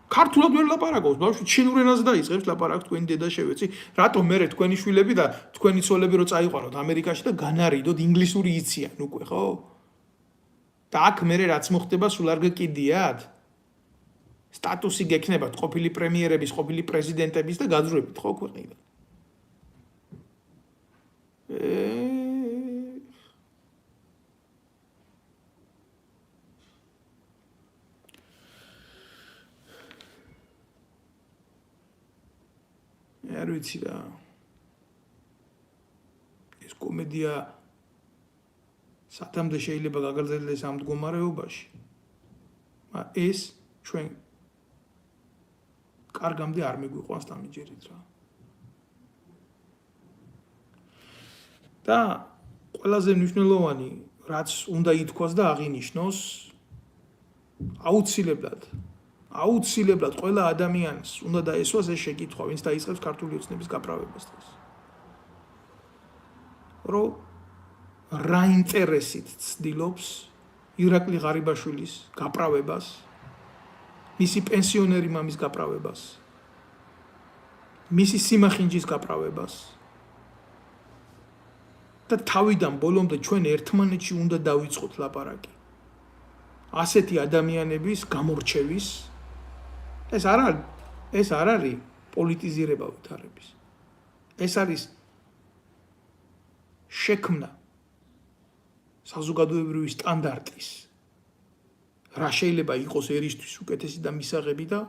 ქართულად ვერ ლაპარაკობს, ბავშვი ჩინურ ენაზე დაიწყებს ლაპარაკს თქვენი დედა შევეცი, რატომ მე თქვენი შვილები და თქვენი ცოლები რო წაიყვანოთ ამერიკაში და განარიდოთ ინგლისური იციან უკვე, ხო? და აქ მე რაც მოხდება სულ არ გეკიდიათ? სტატუსი გექნებათ ყოფილი პრემიერების, ყოფილი პრეზიდენტების და გაძვრებით, ხო ქვეყნიდან? არ ვიცი რა. ეს კომედია სათამდე შეიძლება გაგრძელდეს ამ მდგომარეობაში. ეს ჩვენ კარგამდე არ მიგვიყვანს დამიჯერით რა. და ყველაზე მნიშვნელოვანი რაც უნდა ითქვას და აღინიშნოს აუცილებლად ყველა ადამიანს უნდა დაესვას ეს შეკითხვა, ვინც დაიწყებს ქართული ოცნების გაფრავებას დღეს. რომ რა ინტერესით ცდილობს ირაკლი ღარიბაშვილის გაფრავებას, მისი პენსიონერი მამის გაფრავებას, მისი სიმახინჯის გაფრავებას და თავიდან ბოლომდე ჩვენ ერთმანეთში უნდა დავიწყოთ ლაპარაკი. ასეთი ადამიანების გამორჩევის ეს არ არის პოლიტიზირება ვითარების. ეს არის შექმნა საზოგადოებრივი სტანდარტის. რა შეიძლება იყოს ერისთვის უკეთესი და მისაღები და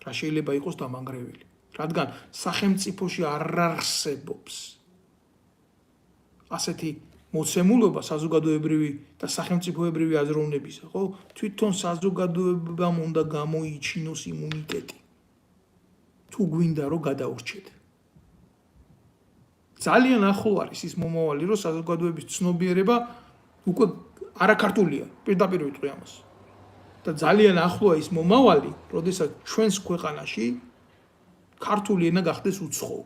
რა შეიძლება იყოს დამანგრეველი. რადგან სახელმწიფოში არ არსებობს ასეთი მოცემულობა საზოგადოებრივი და სახელმწიფოებრივი აზროვნებისა, ხო? თვითონ საზოგადოებამ უნდა გამოიჩინოს იმუნიტეტი. თუ გვინდა რომ გადაურჩეთ. ძალიან ახლო არის ის მომავალი, რომ საზოგადოების ცნობიერება უკვე არაქართულია, პირდაპირ ვიტყვი ამას. და ძალიან ახლოა ის მომავალი, როდესაც ჩვენს ქვეყანაში ქართული ენა გახდეს უცხო.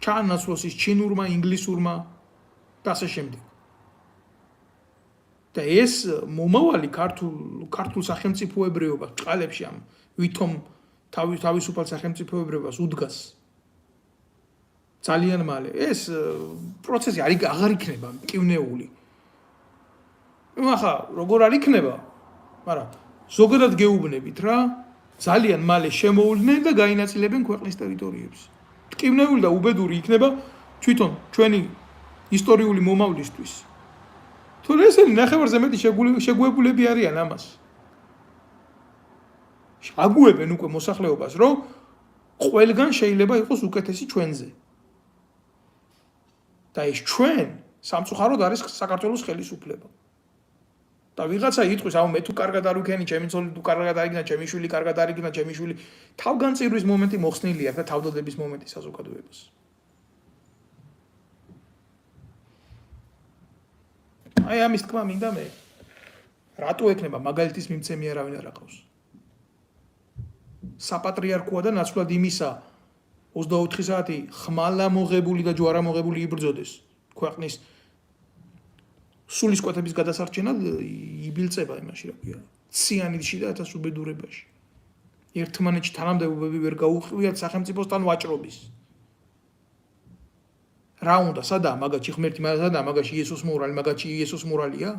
ჩაანაცვლოს ის ჩინურმა, ინგლისურმა და ასე შემდეგ. და ეს მომავალი ქართულ სახელმწიფოებრიობას ჭყალებში ამ ვითომ თავისუფალ სახელმწიფოებრიობას უდგას ძალიან მალე. ეს პროცესი აღარ იქნება მტკივნეული. ახლა როგორ არ იქნება? მაგრამ ზოგადად გეუბნებით რა, ძალიან მალე შემოულდნენ და გაინაწილებენ ქვეყნის ტერიტორიებს. მტკივნეული და უბედური იქნება თვითონ ჩვენი ისტორიული მომავლისთვის. თორე ესენი ნახევარზე მეტი შეგუებულები არიან ამას. აგუებენ უკვე მოსახლეობას, რომ ყველგან შეიძლება იყოს უკეთესი ჩვენზე. და ეს ჩვენ სამწუხაროდ არის საქართველოს ხელისუფლება. და ვიღაცა იტყვის, აუ მე თუ კარგად არ ვიქენი, ჩემი ცოლი თუ კარგად არ იქნა, ჩემი შვილი კარგად არ იქნა, ჩემი შვილი თავგანწირვის მომენტი მოხსნილი აქვს და თავდადების მომენტი საზოგადოებას. აი ამის თქმა მინდა მე. რატო ექნება მაგალითის მიმცემი არავინ არ აყავს? საპატრიარქოა და ნაცვლად იმისა 24 საათი ხმალა მოღებული და ჯვარა მოღებული იბრძოდეს ქვეყნის სულისკვეთების გადასარჩენად იბილწება იმაში რა ქვია. ციანიდში და ათას უბედურებაში. ერთმანეთში თანამდებობები ვერ გაუყრიათ სახელმწიფოსთან ვაჭრობის. რა უნდა, სადაა მაგაში ღმერთი, სადაა მაგაში იესოს მორალი, მაგაში იესოს მორალია?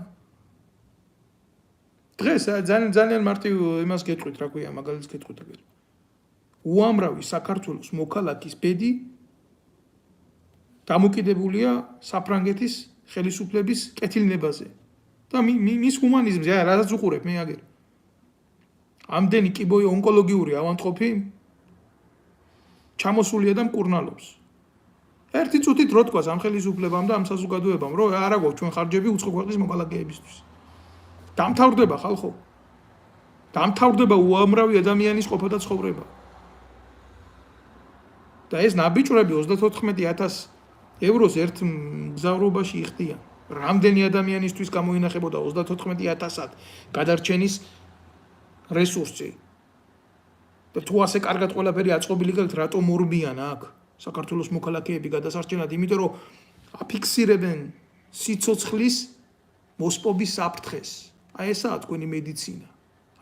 დღეს ძალიან მარტივ იმას გეტყვით, რა ქვია, მაგალითს გეტყვით აგერ. უამრავი საქართველოს მოქალაქის ბედი დამოკიდებულია საფრანგეთის ხელისუფლების კეთილნებაზე და მის ჰუმანიზმზე, რაზეც უყურებ მე აგერ. ამდენი კიბოი ონკოლოგიური ავანტყოფი ჩამოსულია და მკურნალობს. ერთი წუთით რო თქვას ამ ხელისუფლებამ და ამ საზოგადოებამ, რომ არა გვაქვს ჩვენ ხარჯები უცხო ქვეყნის მოქალაქეებისთვის. დამთავრდება ხალხო. დამთავრდება უამრავი ადამიანის ყოფა და ცხოვრება. და ეს ნაბიჯვრები 34,000 ევროს ერთ მგზავრობაში იხდიან. რამდენი ადამიანისთვის გამოინახებოდა 34,000-ად გადარჩენის რესურსი. და თუ ასე კარგად ყველაფერი აწყობილი გაქვთ, რატომ მორბიან აქ საქართველოს მოქალაქეები გადასარჩენად, იმიტომ რომ აფიქსირებენ სიცოცხლის მოსპობის საფრთხეს. აი ესაა თქვენი მედიცინა.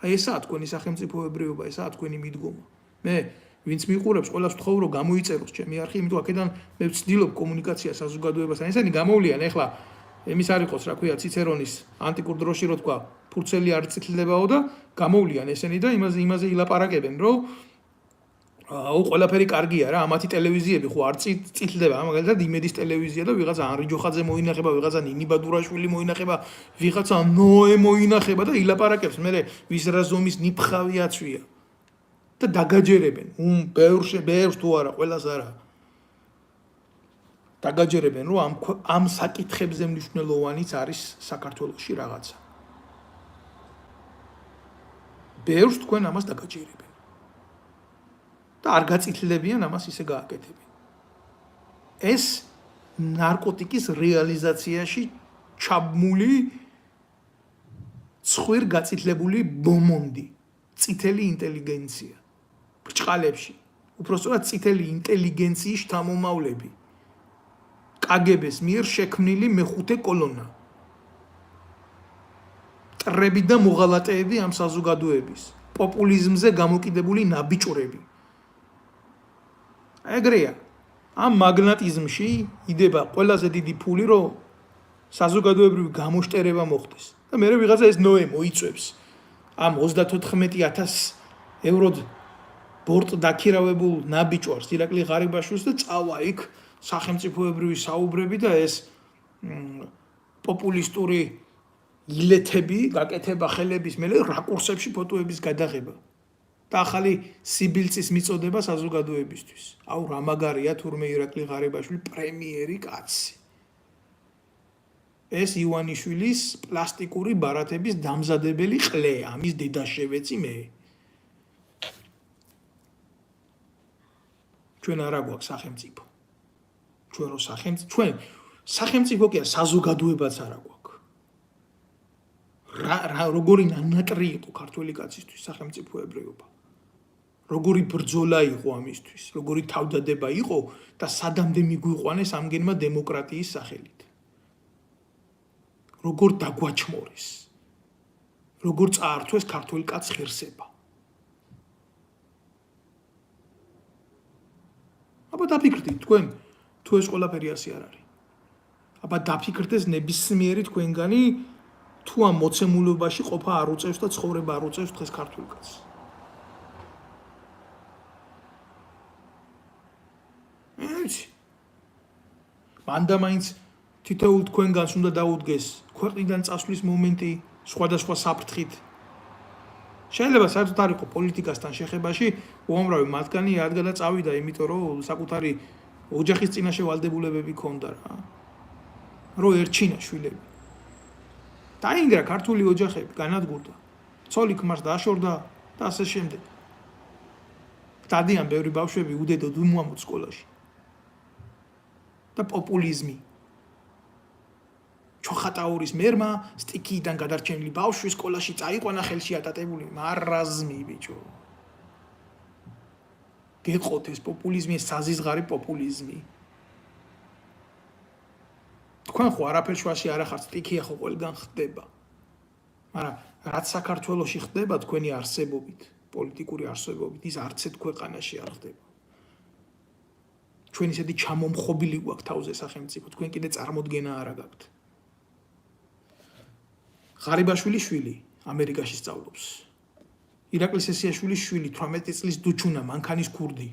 აი ესაა თქვენი სახელმწიფოებრიობა, ესაა თქვენი მიდგომა. მე ვინც მიყურებს, ყველას ვთხოვ რომ გამოიწეროს ჩემი არხი, იმიტომ აქედან მე ვცდილობ კომუნიკაციას საზოგადოებასთან. ესენი გამოვლიან ახლა ემის არ იყოს, რა ქვია, ციცერონის ანტიკურ დროში რო თქვა, ფურცელი არ წითლდებაო და გამოვლიან ესენი და იმაზე ილაპარაკებენ, რომ აუ ყველაფერი კარგია რა, ამათი ტელევიზიები ხო არ წითლდება, მაგალითად იმედის ტელევიზია და ვიღაცა ანრი ჯოხაძე მოინახება, ვიღაცა ნინი ბადურაშვილი მოინახება, ვიღაცა ნოე მოინახება და ილაპარაკებს, მე ვის რა ზომის ნიფხავი აცვია. და დაგაჯერებენ, ბევრს თუ არა, ყველას არა. დაგაჯერებენ, რომ ამ საკითხებზე მნიშვნელოვანიც არის საქართველოში რაღაცა. ბევრს თქვენ ამას დაგაჯერებენ. და არ გაწითლებიან ამას ისე გააკეთებენ. ეს ნარკოტიკის რეალიზაციაში ჩაბმული ცხვირ გაწითლებული ბომონდი, წითელი ინტელიგენცია. ბრჭყალებში, უпростоრად წითელი ინტელიგენციის შთამომავლები. კგბ-ს მიერ შექმნილი მეხუთე კოლონა. ტრები და მოღალატეები ამ საზოგადოების, პოპულიზმზე გამოკიდებული ნაბიჯვრები. ეგრეა, ამ მაგნატიზმში იდება ყველაზე დიდი ფული, რომ საზოგადოებრივი გამოშტერება მოხდეს. და მე ვიღაცა ეს ნოე მოიწევს ამ 34,000 ევროდ ბორტ დაქირავებულ ნაბიჯვარს ირაკლი ღარიბაშვილს და წავა იქ სახელმწიფოებრივი საუბრები და ეს პოპულისტური ილეთები გაკეთება ხელების მერე რაკურსებში ფოტოების გადაღება და ახალი სიბილწის მიწოდება საზოგადოებისთვის. აუ რა მაგარია თურმე ირაკლი ღარიბაშვილი პრემიერი კაცი. ეს ივანიშვილის პლასტიკური ბარათების დამზადებელი ყლეა, ამის დედა შევეცი მე. ჩვენ არა გვაქვს სახელმწიფო. ჩვენ სახელმწიფო კი საზოგადოებაც არა გვაქვს. როგორი ნანატრი იყო ქართველი კაცისთვის სახელმწიფოებრიობა. როგორი ბრძოლა იყო ამისთვის, როგორი თავდადება იყო და სადამდე მიგვიყვანეს ამგენმა დემოკრატიის სახელით. როგორ დაგვაჩმორეს. როგორ წაართვეს ქართველ კაცს ღირსება. აბა დაფიქრდით თქვენ, თუ ეს ყველაფერი ასე არ არის. აბა დაფიქრდეს ნებისმიერი თქვენგანი, თუ ამ მოცემულობაში ყოფა არ უწევს და ცხოვრება არ უწევს დღეს ქართულ კაცს. მანდა მაინც თითოეულ თქვენგანს უნდა დაუდგეს ქვეყნიდან წასვლის მომენტი სხვადასხვა საფრთხით. შეიძლება საერთოდ არ იყო პოლიტიკასთან შეხებაში, უამრავი მათგანი ადგადა წავიდა, იმიტომ რომ საკუთარი ოჯახის წინაშე ვალდებულებები ჰქონდა რა. რომ ერჩინა შვილები. დაინგრა ქართული ოჯახები, განადგურდა. ცოლი ქმარს დაშორდა და ასე შემდეგ. დადიან ბევრი ბავშვები უდედოდ უმამოდ სკოლაში. და პოპულიზმი. ჩოხატაურის მერმა სტიქიიდან გადარჩენილი ბავშვი სკოლაში წაიყვანა ხელში ატატებული მარაზმი ბიჭო. გეყოთ ეს პოპულიზმი, ეს საზიზღარი პოპულიზმი. თქვენ ხო არაფერ შუაში არ ახართ, სტიქია ხო ყველგან ხდება. მაგრამ რაც საქართველოში ხდება თქვენი არსებობით, პოლიტიკური არსებობით, ის არცეთ ქვეყანაში არ ხდება. ჩვენ ისეთი ჩამომხობილი გვაქვს თავზე სახელმწიფო, თქვენ კიდე წარმოდგენა არ გაქვთ. ღარიბაშვილის შვილი ამერიკაში სწავლობს. ირაკლი სესიაშვილის შვილი 18 წლის დუჩუნა, მანქანის ქურდი.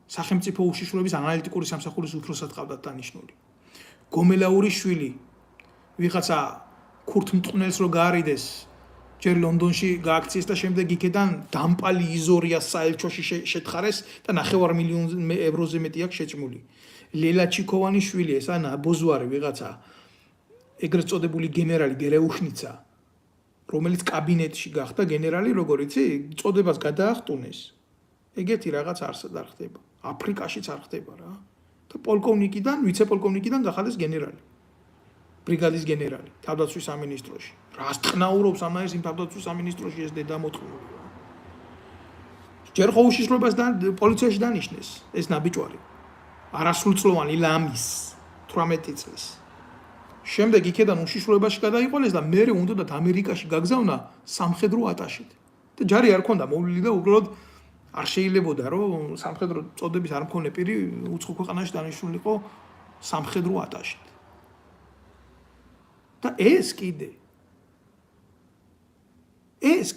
სახელმწიფო უშიშროების ანალიტიკური სამსახურის უფროსად ყავდათ დანიშნული. გომელაურის შვილი ვიღაცა ქურთმტყნელს რო გაარიდეს, ჯერ ლონდონში გააქციეს და შემდეგ იქიდან დამპალი იზორია საელჩოში შეთხარეს და 9 მილიონ ევროზე მეტი აქვს შეჭმული. ლელა ჩიქოვანის შვილი ეს ანა ბოზვარი ვიღაცა ეგრეთ წოდებული გენერალი გერეუშნიცა, რომელიც კაბინეტში გახდა გენერალი, როგორ იცი, წოდებას გადაახტუნეს. ეგეთი რაღაც არსად არ ხდება. აფრიკაშიც არ ხდება რა. და პოლკოვნიკიდან, ვიცე-პოლკოვნიკიდან გახადეს გენერალი. ბრიგადის გენერალი, თავდაცვის სამინისტროში. რას ტყნაურობს ამაერს იმ თავდაცვის სამინისტროში ეს დედამოწყნული რა. ჯერ ხო უშიშროებას და პოლიციაში დანიშნეს ეს ნაბიჯვარი. არასრულწლოვანი ლამის 18 წლის. შემდეგ იქედან უშიშროებაში გადაიყოლეს და მერე უნდათ ამერიკაში გაგზავნა სამხედრო ატაშით. და ჯარი არ ქონდა მოვლილი და უბრალოდ არ შეიძლებოდა რომ სამხედრო წოდების არ მქონე პირი უცხო ქვეყანაში დანიშნულიყო სამხედრო ატაშით. და ეს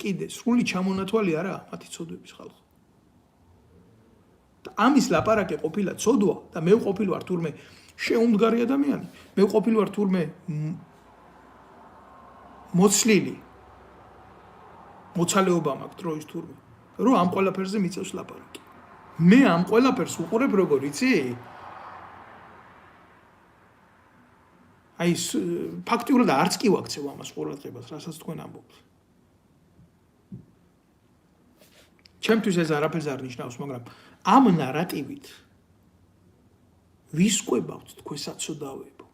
კიდე სრული ჩამონათვალი არა მათი წოდების ხალხო. და ამის ლაპარაკი ყოფილა წოდვა და მე ვყოფილი ვარ თურმე შეუმდგარი ადამიანი. მე ვყოფილი ვარ თურმე მოცლილი მოცალეობა მაქვს დროის თურმე რომ ამ ყველაფერზე მიწევს ლაპარაკი. მე ამ ყველაფერს უყურებ როგორ იცი? აი ფაქტიურად არც კი ვაქცევ ამას ყურადღებას, რასაც თქვენ ამბობთ. ჩემთვის ეს არაფერს არ ნიშნავს, მაგრამ ამ ნარატივით ვისკვებავთ თქვენ საწოდავებო.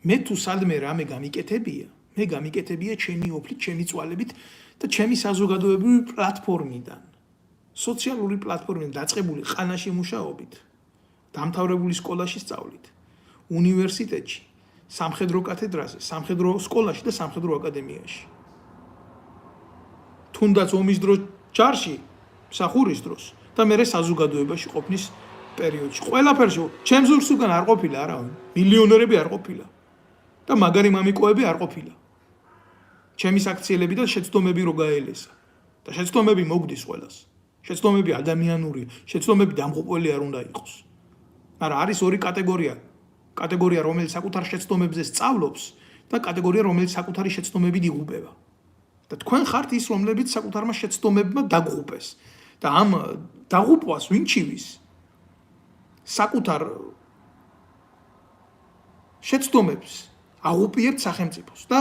მე თუ სადმე რამე გამიკეთებია, მე გამიკეთებია ჩემი ოფლით, ჩემი წვალებით და ჩემი საზოგადოებრივი პლატფორმიდან, სოციალური პლატფორმიდან დაწყებული ყანაში მუშაობით, დამთავრებული სკოლაში სწავლით, უნივერსიტეტში, სამხედრო კათედრაზე, სამხედრო სკოლაში და სამხედრო აკადემიაში. თუნდაც ომის დროს ჯარში, მსახურის დროს და მე საზოგადოებაში ყოფნის პერიოდში. ყველაფერში ჩემ ზურგს უკან არ ყოფილა არავინ, მილიონერები არ ყოფილა და მაგარი მამიკოები არ ყოფილა. ჩემი საქციელები და შეცდომები რო გაელესა და შეცდომები მოგდის ყველას. შეცდომები ადამიანური, შეცდომები დამღუპველი არ უნდა იყოს. მაგრამ არის ორი კატეგორია, რომელიც საკუთარ შეცდომებზე სწავლობს და კატეგორია, რომელიც საკუთარი შეცდომებით იღუპება. და თქვენ ხართ ის, რომლებიც საკუთარმა შეცდომებმა დაგღუპეს. და ამ დაღუპვას ვინჩივის საკუთარ შეცდომებს აღუპიერთ სახელმწიფოს და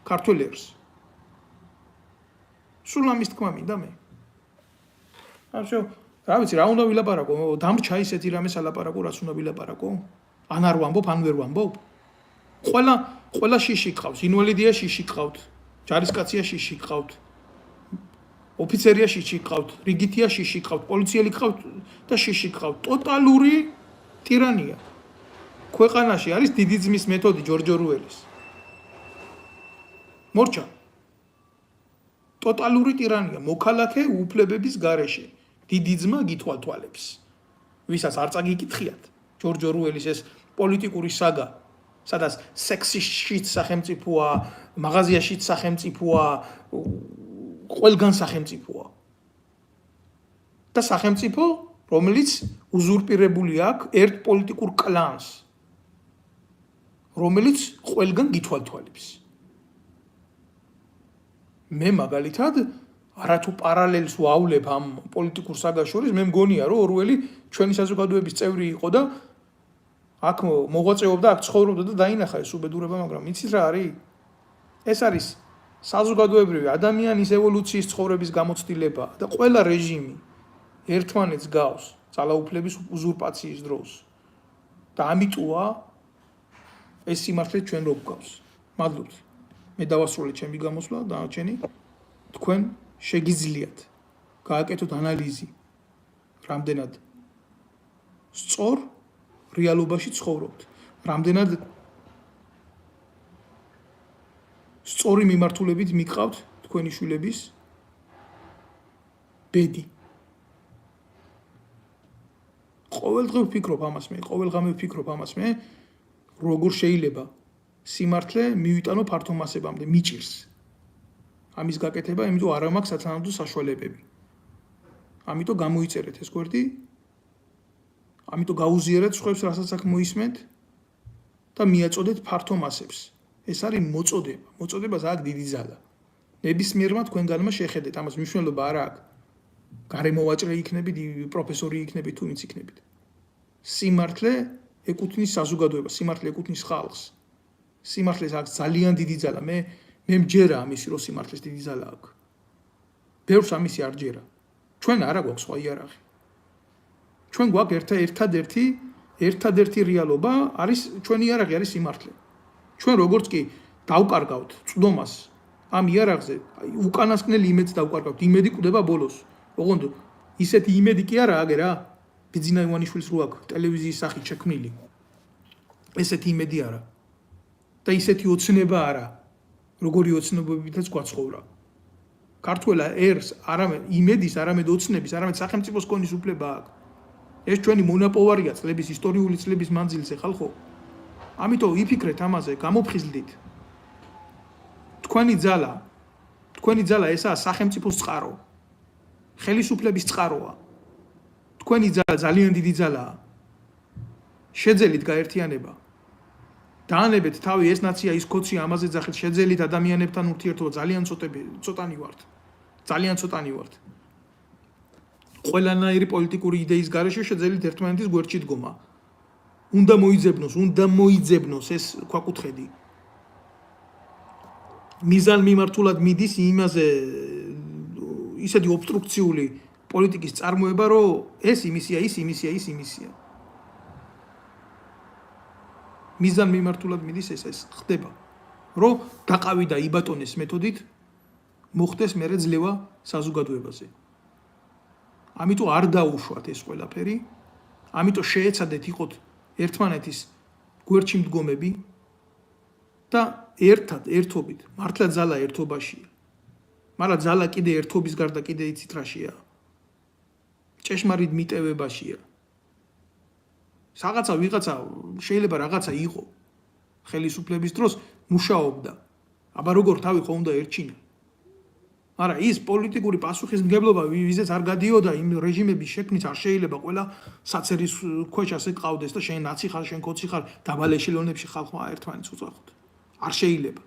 ქართველ ერს. სულ ამის თქმა მინდა მე. ახლა რა ვიცი, რა უნდა ვილაპარაკო? დამრჩა ისეთი რამე სალაპარაკო, რაც უნდა ვილაპარაკო? ან არ ვამბობ, ან ვერ ვამბობ? ყველა შიში გყავს, ინვალიდია შიში გყავთ, ჯარისკაცია შიში გყავთ, ოფიცერია შიში გყავთ, რიგითია შიში გყავთ, პოლიციელი გყავთ და შიში გყავთ. ტოტალური ტირანია. ქვეყანაში არის დიდი ძმის მეთოდი ჯორჯ ორუელის. მორჩა. ტოტალური ტირანია, მოქალაქე უფლებების გარეშე. დიდი ძმა გითვალთვალებს. ვისაც არ წაგიკითხიათ. ჯორჯ ორუელის ეს პოლიტიკური საგა, სადაც სექსიშიც სახელმწიფოა, მაღაზიაშიც სახელმწიფოა, ყველგან სახელმწიფოა. და სახელმწიფო, რომელიც უზურპირებული აქვს ერთ პოლიტიკურ კლანს, რომელიც ყველგან გითვალთვალებს. მე მაგალითად არათუ პარალელს ვავლებ ამ პოლიტიკურ საგას შორის, მე მგონია რომ ორუელი ჩვენი საზოგადოების წევრი იყო და აქ მოღვაწეობდა, აქ ცხოვრობდა და დაინახა ეს უბედურება, მაგრამ იცით რა არის? ეს არის საზოგადოებრივი ადამიანის ევოლუციის ცხოვრების გამოცდილება და ყველა რეჟიმი ერთმანეთს გავს ძალაუფლების უზურპაციის დროს. და ამიტოა ეს სიმართლე ჩვენ რო გვგავს. მადლობთ. მე დავასრულე ჩემი გამოსვლა და დანარჩენი თქვენ შეგიძლიათ გააკეთოთ ანალიზი, რამდენად სწორ რეალობაში ცხოვრობთ, რამდენად სწორი მიმართულებით მიყავთ თქვენი შვილების ბედი. ყოველდღე ვფიქრობ ამას მე, ყოველდღე ვფიქრობ ამას მე, როგორ შეიძლება სიმართლე მივიტანო ფართო მასებამდე, მიჭირს. ამის გაკეთება, იმიტომ არ მაქვს სათანადო საშუალებები. ამიტომ გამოიწერეთ ეს გვერდი, ამიტომ გაუზიარეთ სხვებს, რასაც აქ მოისმენთ და მიაწოდეთ ფართო მასებს. ეს არის მოწოდება. მოწოდებას აქვს დიდი ძალა. ნებისმიერმა თქვენგანმა შეხედეთ, ამას მნიშვნელობა არ აქვს. გარემოვაჭრე იქნებით, პროფესორი იქნებით, თუ ვინც იქნებით. სიმართლე ეკუთვნის საზოგადოებას, სიმართლე ეკუთვნის ხალხს. სიმართლეს აქვს ძალიან დიდი ძალა. მე მჯერა ამისი, რომ სიმართლეს დიდი ძალა აქვს. ბევრს ამისი არ ჯერა. ჩვენ არა გვაქვს სხვა იარაღი. ჩვენ გვაქვს ერთადერთი რეალობა არის ჩვენი იარაღი არის სიმართლე. ჩვენ როგორც კი დავკარგავთ წვდომას ამ იარაღზე, უკანასკნელი იმედს დავკარგავთ, იმედი კვდება ბოლოს. ოღონდ ისეთი იმედი კი არა აგე რა. ბიძინა ივანიშვილის რო აქვს ტელევიზიის სახით შექმნილი. ესეთი იმედი არა. და ისეთი ოცნება არა. როგორი ოცნებებითაც გვაცხოვრა. ქართველა ერს არამედ იმედის, არამედ ოცნების, არამედ სახელმწიფოს კონის უფლება აქვს. ეს ჩვენი მონაპოვარია წლების ისტორიული წლების მანძილზე ხალხო. ამიტომ იფიქრეთ ამაზე, გამოფხიზლდით. თქვენი ძალა ესაა სახელმწიფოს წყარო. ხელისუფლების წყაროა. თქვენი ძალა ძალიან დიდი ძალაა. შეძელით გაერთიანება. დაანებეთ თავი ეს ნაცია ის კოცია ამაზე ძახით შეძელით ადამიანებთან ურთიერთობა ძალიან ცოტანი ვართ. ძალიან ცოტანი ვართ. ყველანაირი პოლიტიკური იდეის გარეშე შეძელით ერთმანეთის გვერდში დგომა. უნდა მოიძებნოს ეს ქვაკუთხედი. მიზან მიმართულად მიდის იმაზე ისეთი ობსტრუქციული პოლიტიკის წარმოება, რომ ეს იმისია. მიზან მიმართულად მიდის ეს ხდება, რომ დაყავიდა იბატონეს მეთოდით მოხდეს მერე ძლევა საზოგადოებაზე. ამიტომ არ დაუშვათ ეს ყველაფერი, ამიტომ შეეცადეთ იყოთ ერთმანეთის გვერდში მდგომები და ერთობით, მართლა ძალა ერთობაშია. მაგრამ ძალა კიდე ერთობის გარდა კიდე იცით რაშია? ჭეშმარიტ მიტევებაშია. ვიღაცა შეიძლება რაღაცა იყო ხელისუფლების დროს მუშაობდა. აბა როგორ თავი ხო უნდა ერჩინა. მაგრამ ის პოლიტიკური პასუხისმგებლობა ვიზეც არ გადიოდა იმ რეჟიმების შექმნის არ შეიძლება ყველა საცერის ქვეშ ასე ყავდეს და შენ ნაცი ხარ, შენ კოცი ხარ, დაბალ ეშელონებში ხალხმა ერთმანეთს უძახოთ. არ შეიძლება.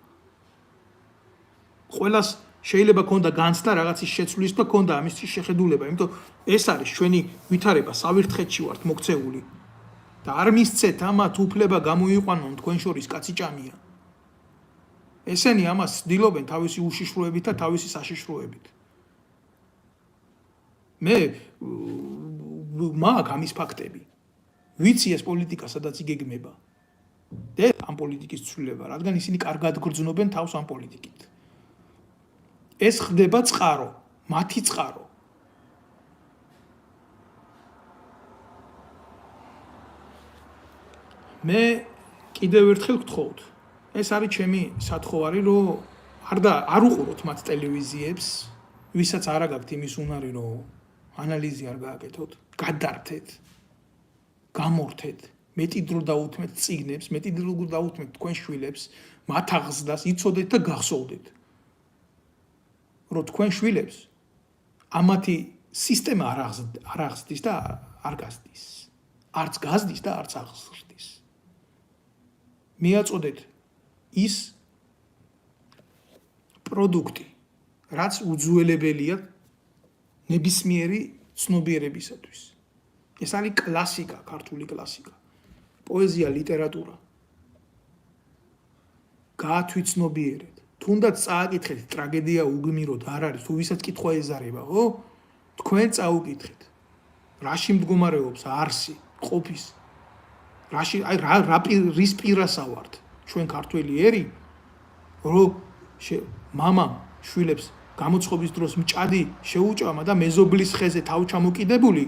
ყველას შეიძლება ქონდა განცდა რაღაცის შეცვლის და ქონდა ამისთვის შეხედულება, იმიტომ ეს არის ჩვენი ვითარება, სავირთხეთში ვართ მოქცეული. და არ მისცეთ ამათ უფლება გამოიყვანონ თქვენ შორის კაციჭამია. ესენი ამას ცდილობენ თავისი უშიშროებით და თავისი საშიშროებით. მე მაქვს ამის ფაქტები. ვიცი ეს პოლიტიკა სადაც იგეგმება. და ამ პოლიტიკის ცვლილება, რადგან ისინი კარგად გრძნობენ თავს ამ პოლიტიკით. ეს ხდება წყარო, მათი წყარო. მე კიდევ ერთხელ გთხოვთ, ეს არის ჩემი სათხოვარი, რომ არ უყუროთ მათ ტელევიზიებს, ვისაც არ გაქვთ იმის უნარი, რომ ანალიზი არ გააკეთოთ, გადართეთ, გამორთეთ, მეტი დრო დაუთმეთ წიგნებს, მეტი დრო დაუთმეთ თქვენ შვილებს, მათ აღზრდას იცოდეთ და გახსოვდეთ. რომ თქვენ შვილებს ამათი სისტემა არ აღზრდის და არ გაზრდის. არც გაზრდის და არც აღზრდის. მიაწოდეთ ის პროდუქტი, რაც უძველებელია ნებისმიერი ცნობიერებისათვის. ეს არის კლასიკა, ქართული კლასიკა. პოეზია, ლიტერატურა. გაათვითცნობიერეთ. თუნდაც წააკითხეთ ტრაგედია უგმიროდ არ არის, თუ ვისაც კითხვა ეზარება, ხო? თქვენ წაუკითხეთ. რაში მდგომარეობს არსი, ყოფის? რის პირასა ვართ? ჩვენ ქართველი ერი, რომ მამამ შვილებს გამოცხობის დროს მჭადი შეუჭამა და მეზობლის ხეზე თავ ჩამოკიდებული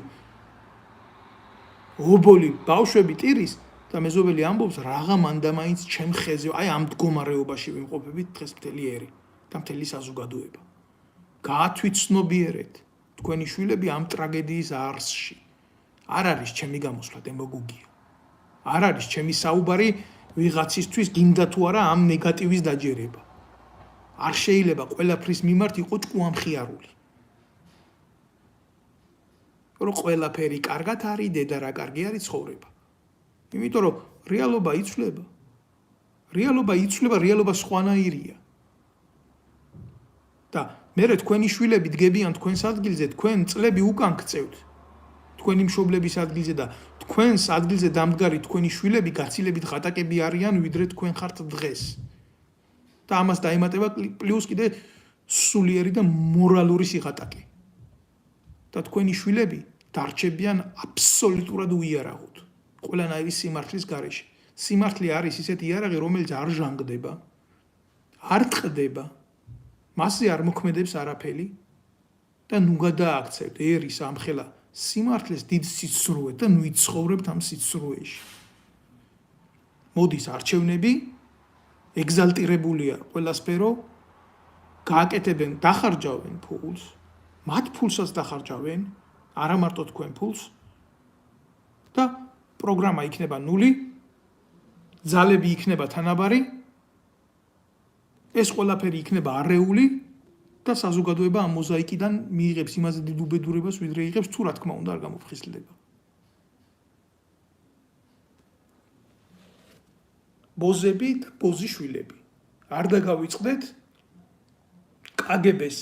ობოლი ბავშვები ტირის და მეზობელი ამბობს რაღა მანდა მაინც ჩემ ხეზე, აი ამ მდგომარეობაში ვიმყოფებით დღეს მთელი ერი და მთელი საზოგადოება. გაათვითცნობიერეთ თქვენი შვილები ამ ტრაგედიის არსში. არ არის ჩემი გამოსვლა დემაგოგია. არ არის ჩემი საუბარი ვიღაცისთვის გინდა თუ არა ამ ნეგატივის დაჯერება. არ შეიძლება ყველაფრის მიმართ იყო ჭკუამხიარული. რომ ყველაფერი კარგად არის, დედა რა კარგი არის ცხოვრება. იმიტომ რომ რეალობა იცვლება. რეალობა სხვანაირია. და მერე თქვენი შვილები დგებიან თქვენს ადგილზე, თქვენ წლები უკან გწევთ. თქვენი მშობლების ადგილზე და თქვენს ადგილზე დამდგარი თქვენი შვილები გაცილებით ღატაკები არიან, ვიდრე თქვენ ხართ დღეს. და ამას დაემატება პლუს კიდე სულიერი და მორალური სიღატაკე. და თქვენი შვილები დარჩებიან აბსოლუტურად უიარაღოთ. ყველანაირი სიმართლის გარეშე. სიმართლე არის ისეთი იარაღი, რომელიც არ ჟანგდება, არ ტყდება, მასზე არ მოქმედებს არაფერი და ნუ გადააქცევთ ერის ამხელა სიმართლეს დიდ სიცრუე და ნუ იცხოვრებთ ამ სიცრუეში. მოდის არჩევნები, ეგზალტირებულია ყველა სფერო, გააკეთებენ, დახარჯავენ ფულს, მათ ფულსაც დახარჯავენ, არა მარტო თქვენ ფულს და პროგრამა იქნება ნული, ძალები იქნება თანაბარი, ეს ყველაფერი იქნება არეული და საზოგადოება ამ მოზაიკიდან მიიღებს იმაზე დიდ უბედურებას, ვიდრე იღებს, თუ რა თქმა უნდა არ გამოფხიზლდება. ბოზები და ბოზიშვილები. არ დაგავიწყდეთ კგბ-ს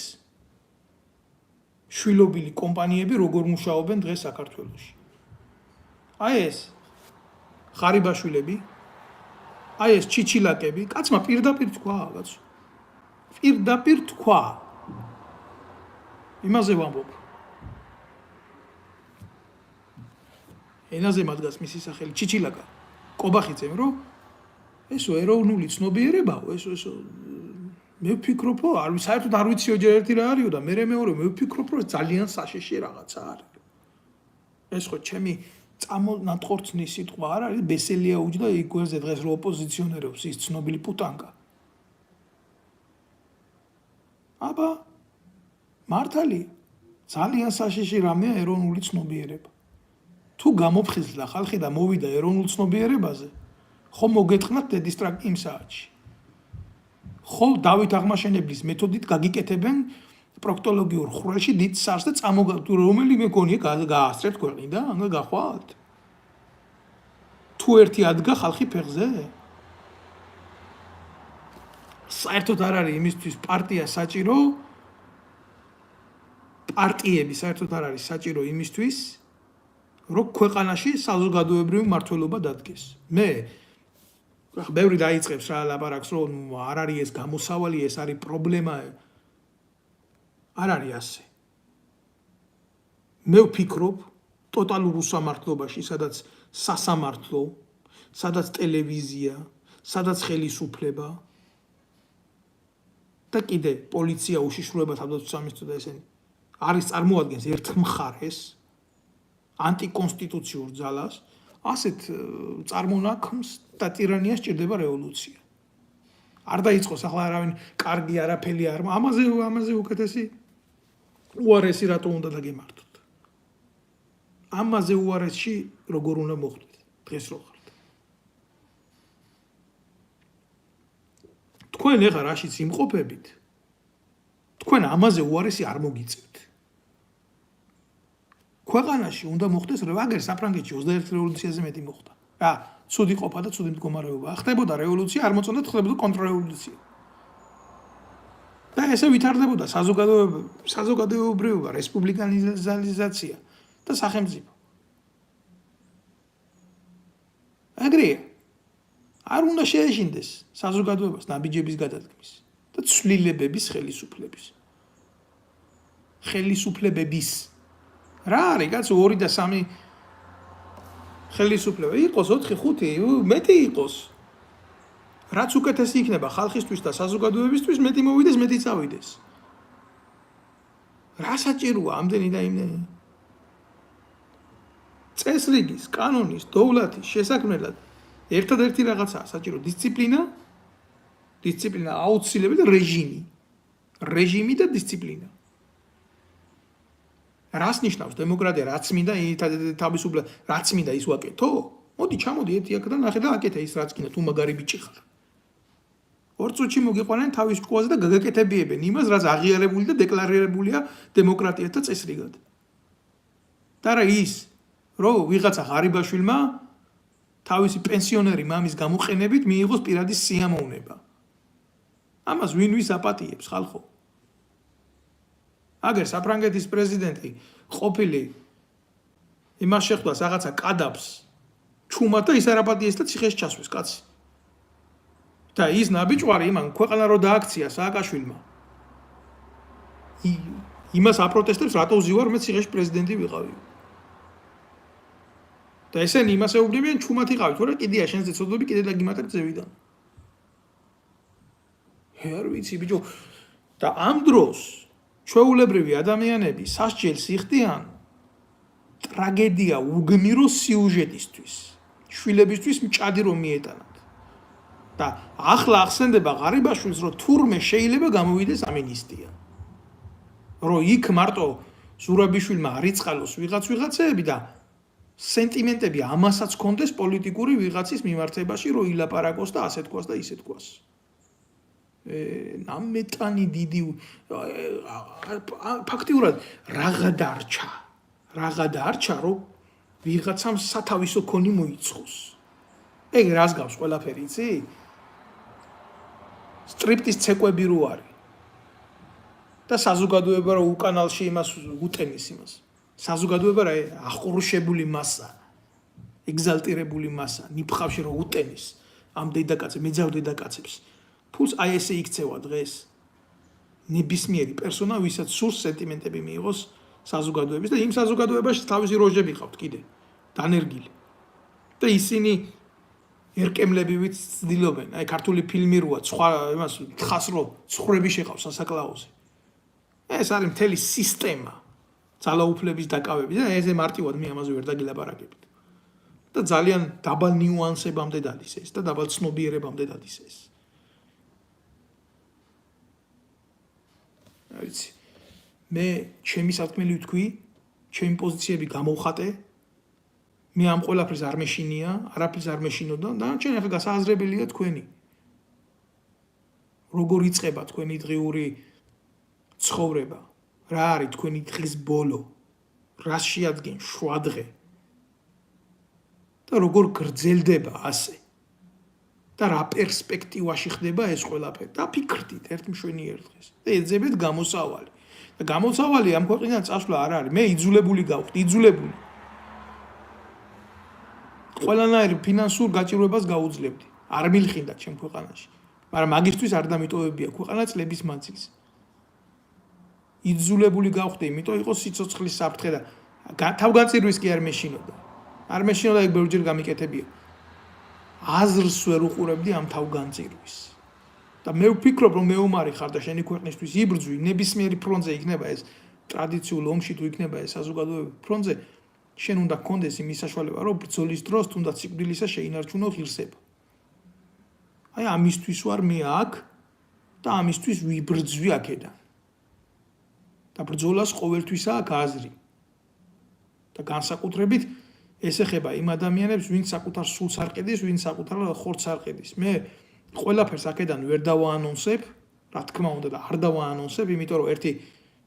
შვილობილი კომპანიები როგორ მუშაობენ დღეს საქართველოში. აი ეს ხარიბაშვილები, აი ეს ჩიჩილაკები, კაცმა პირდაპირ თქვა, კაცო. პირდაპირ თქვა. იმაზე ვამბობ. ენაზე მადგას მისი სახელი ჩიჩილაკა. კობახიძემ რომ ესო ეროვნული ცნობიერებაო, ესო მე ვფიქრობ, საერთოდ არ ვიციო ჯერ ერთი რა არისო და მე მეორე მე ვფიქრობ, რომ ძალიან საშიში რაღაცა არის. ეს ხო ჩემი წამონატყორცნის სიტყვა არ არის, ბესელია უჯდა იგვერზე დღეს რო ოპოზიციონერებს ის ცნობილი პუტანკა. აბა მართალი ძალიან საშიში რამეა ეროვნული ცნობიერება. თუ გამოფხიზლდა ხალხი და მოვიდა ეროვნულ ცნობიერებაზე, ხო მოგეთხრათ დედისტრაკტი იმ საათში. ხო დავით აღმაშენებლის მეთოდით გაგიკეთებენ პროქტოლოგიურ ხვრელში დიდ სარს და რომელიმე გონია გაასწრებთ ქვეყნიდან, ანგა გახვალთ. თუ ერთი ადგა ხალხი ფეხზე? საერთოდ არ არის იმისთვის პარტია საჭირო, პარტიები საერთოდ არ არის საჭირო იმისთვის, რომ ქვეყანაში საზოგადოებრივი მმართველობა დადგეს. მე ბევრი დაიწყებს რა ლაპარაკს, რომ არ არის ეს გამოსავალი, ეს არის პრობლემა. არ არის ასე. მე ვფიქრობ ტოტალურ უსამართლობაში, სადაც სასამართლო, სადაც ტელევიზია, სადაც ხელისუფლება და კიდე პოლიცია უშიშროება თავდაცვის და ესენი არის წარმოადგენს ერთ მხარეს ანტიკონსტიტუციურ ძალას, ასეთ წარმონაქმს და ტირანიას ჭირდება რევოლუცია. არ დაიწყოს ახლა არავინ კარგი არაფერი არ, ამაზე უკეთესი უარესი რატო უნდა დაგემართოთ. ამაზე უარესში როგორ უნდა მოხდეთ დღეს რო ხართ. თქვენ ეხლა რაშიც იმყოფებით, თქვენ ამაზე უარესი არ მოგიწევთ. ქვეყანაში უნდა მოხდეს აგერ საფრანგეთში 21 რევოლუციაზე მეტი მოხდა. რა, ცუდი ყოფა და ცუდი მდგომარეობა. ხდებოდა რევოლუცია, არ მოწონდა ხდებოდა კონტრრევოლუცია. და ესე ვითარდებოდა საზოგადოებრივობა, რესპუბლიკანიზაცია და სახელმწიფო. აგრია არ უნდა შეეშინდეს საზოგადოებას ნაბიჯების გადადგმის და ცვლილებების ხელისუფლებების რა არის კაცო 2 და 3 ხელისუფლება იყოს 4-5 მეტი იყოს რაც უკეთესი იქნება ხალხისთვის და საზოგადოებისთვის მეტი მოვიდეს მეტი წავიდეს რა საჭიროა ამდენი და იმდენი წესრიგის კანონის დოვლათის შესაქმნელად ერთადერთი რაღაცაა საჭირო დისციპლინა აუცილებელი და რეჟიმი და დისციპლინა რას ნიშნავს დემოკრატია რაც მინდა თავისუფლად რაც მინდა ის ვაკეთო მოდი ჩამოდი ერთი აქედან ნახე და აკეთე ის რაც გინდა თუ მაგარი ბიჭი ხარ ორ წუთში მოგიყვანენ თავის ჭკუაზე და გაგაკეთებიებენ იმას რაც აღიარებული და დეკლარირებულია დემოკრატიათა წესრიგად და რა ის რომ ვიღაცა ღარიბაშვილმა თავისი პენსიონერი მამის გამოყენებით მიიღოს პირადი სიამოვნება ამას ვის აპატიებს ხალხო აგერ საფრანგეთის პრეზიდენტი ყოფილი იმას შეხვდას რაღაცა კადაბს ჩუმად და ის არაპატიეს და ციხეს ჩასვეს კაცი და ის ნაბიჯვარი იმან ქვეყანა რო დააქცია სააკაშვილმა იმას აპროტესტებს, რატო ვზივარ მე ციხეში პრეზიდენტი ვიყავი. და ესენი იმას ეუბნებიან, ჩუმად იყავით, თორე კიდეა შენზე ცოდვები, კიდე დაგიმატებ ძევიდან. არ ვიცი ბიჭო. და ამ დროს ჩვეულებრივი ადამიანები სასჯელს იხდიან ტრაგედია უგმირო სიუჟეტისთვის. შვილებისთვის მჭადი რომ მიეტანათ. და ახლა ახსენდება ღარიბაშვილს, რომ თურმე შეიძლება გამოვიდეს ამინისტია. რომ იქ მარტო ზურაბიშვილმა არიწყალოს ვიღაცები და სენტიმენტები ამასაც კონდეს პოლიტიკური ვიღაცის მიმართებაში, რომ ილაპარაკოს და ასე თქვას და ისე თქვას. ნამეტანი დიდი ფაქტიურად რაღა დარჩა, რომ ვიღაცამ სათავისო ქონი მოიწყოს. ეგ რას გავს ყველაფერი, იცი? სტრიპტის ცეკვები რო არის. და საზოგადოება რო უკანალში იმას უტენის იმას. საზოგადოება რა ახურშებული მასა, ეგზალტირებული მასა, ნიფხავში რო უტენის ამ დედაკაცებს, მეძავ დედაკაცებს. ფულს აი ესე იქცევა დღეს. ნებისმიერი პერსონა, ვისაც სურს სენტიმენტები მიიღოს საზოგადოების და იმ საზოგადოებაში თავისი როჟები ყავთ კიდე, დანერგილი. და ისინი ერკემლებივით ცდილობენ. აი ქართული ფილმი როა, სხვა იმას თხას რო ცხრები შეყავს სასაკლაოზე. ეს არის მთელი სისტემა ძალაუფლების დაკავების და ესე მარტივად მე ამაზე ვერ დაგილაპარაკებთ. და ძალიან დაბალ ნიუანსებამდე დადის ეს და დაბალ ცნობიერებამდე დადის ეს. ვიცი. მე ჩემი სათქმელი ვთქვი, ჩემი პოზიციები გამოვხატე. მე ამ ყველაფერს არ მეშინია, არაფერს არ მეშინოდა და ჩვენ ახლა გასააზრებელია თქვენი. როგორ იწყება თქვენი დღიური ცხოვრება? რა არის თქვენი დღის ბოლო? რას შეადგენს შვადღე? და როგორ გრძელდება ასე? და რა პერსპექტივაში ხდება ეს ყველაფერი? და ფიქრდით ერთ მშვენიერ დღეს. და ეძებეთ გამოსავალი. და გამოსავალი ამ ქვეყნიდან წასვლა არ არის. მე იძულებული გავხდი, იძულებული. ყველანაირ ფინანსურ გაჭირვებას გაუძლებდი. არ მილხინდა ჩემ ქვეყანაში. მაგრამ მაგისთვის არ დამიტოვებია ქვეყანა წლების მანძილზე. იძულებული გავხდი, იმიტომ იყო სიცოცხლის საფრთხე და თავგანწირვის კი არ მეშინოდა. არ მეშინოდა ეგ ბევრჯერ გამიკეთებია. აზრს ვერ უყურებდი ამ თავგანწირვის. და მე ვფიქრობ, რომ მეომარი ხარ და შენი ქვეყნისთვის იბრძვი, ნებისმიერი ფრონტზე იქნება ეს ტრადიციულ ომში თუ იქნება ეს საზოგადოებრივ ფრონტზე, შენ უნდა გქონდეს იმის საშუალება, რომ ბრძოლის დროს თუნდაც სიკვდილისა შეინარჩუნო ღირსება. აი ამისთვის ვარ მე აქ და ამისთვის ვიბრძვი აქედან. და ბრძოლას ყოველთვის აქვს აზრი. და განსაკუთრებით ეს ეხება იმ ადამიანებს, ვინც საკუთარ სულს არ ყიდის, ვინც საკუთარ ხორცს არ ყიდის. მე ყველაფერს აქედან ვერ დავაანონსებ, რა თქმა უნდა და არ დავაანონსებ, იმიტომ რომ ერთი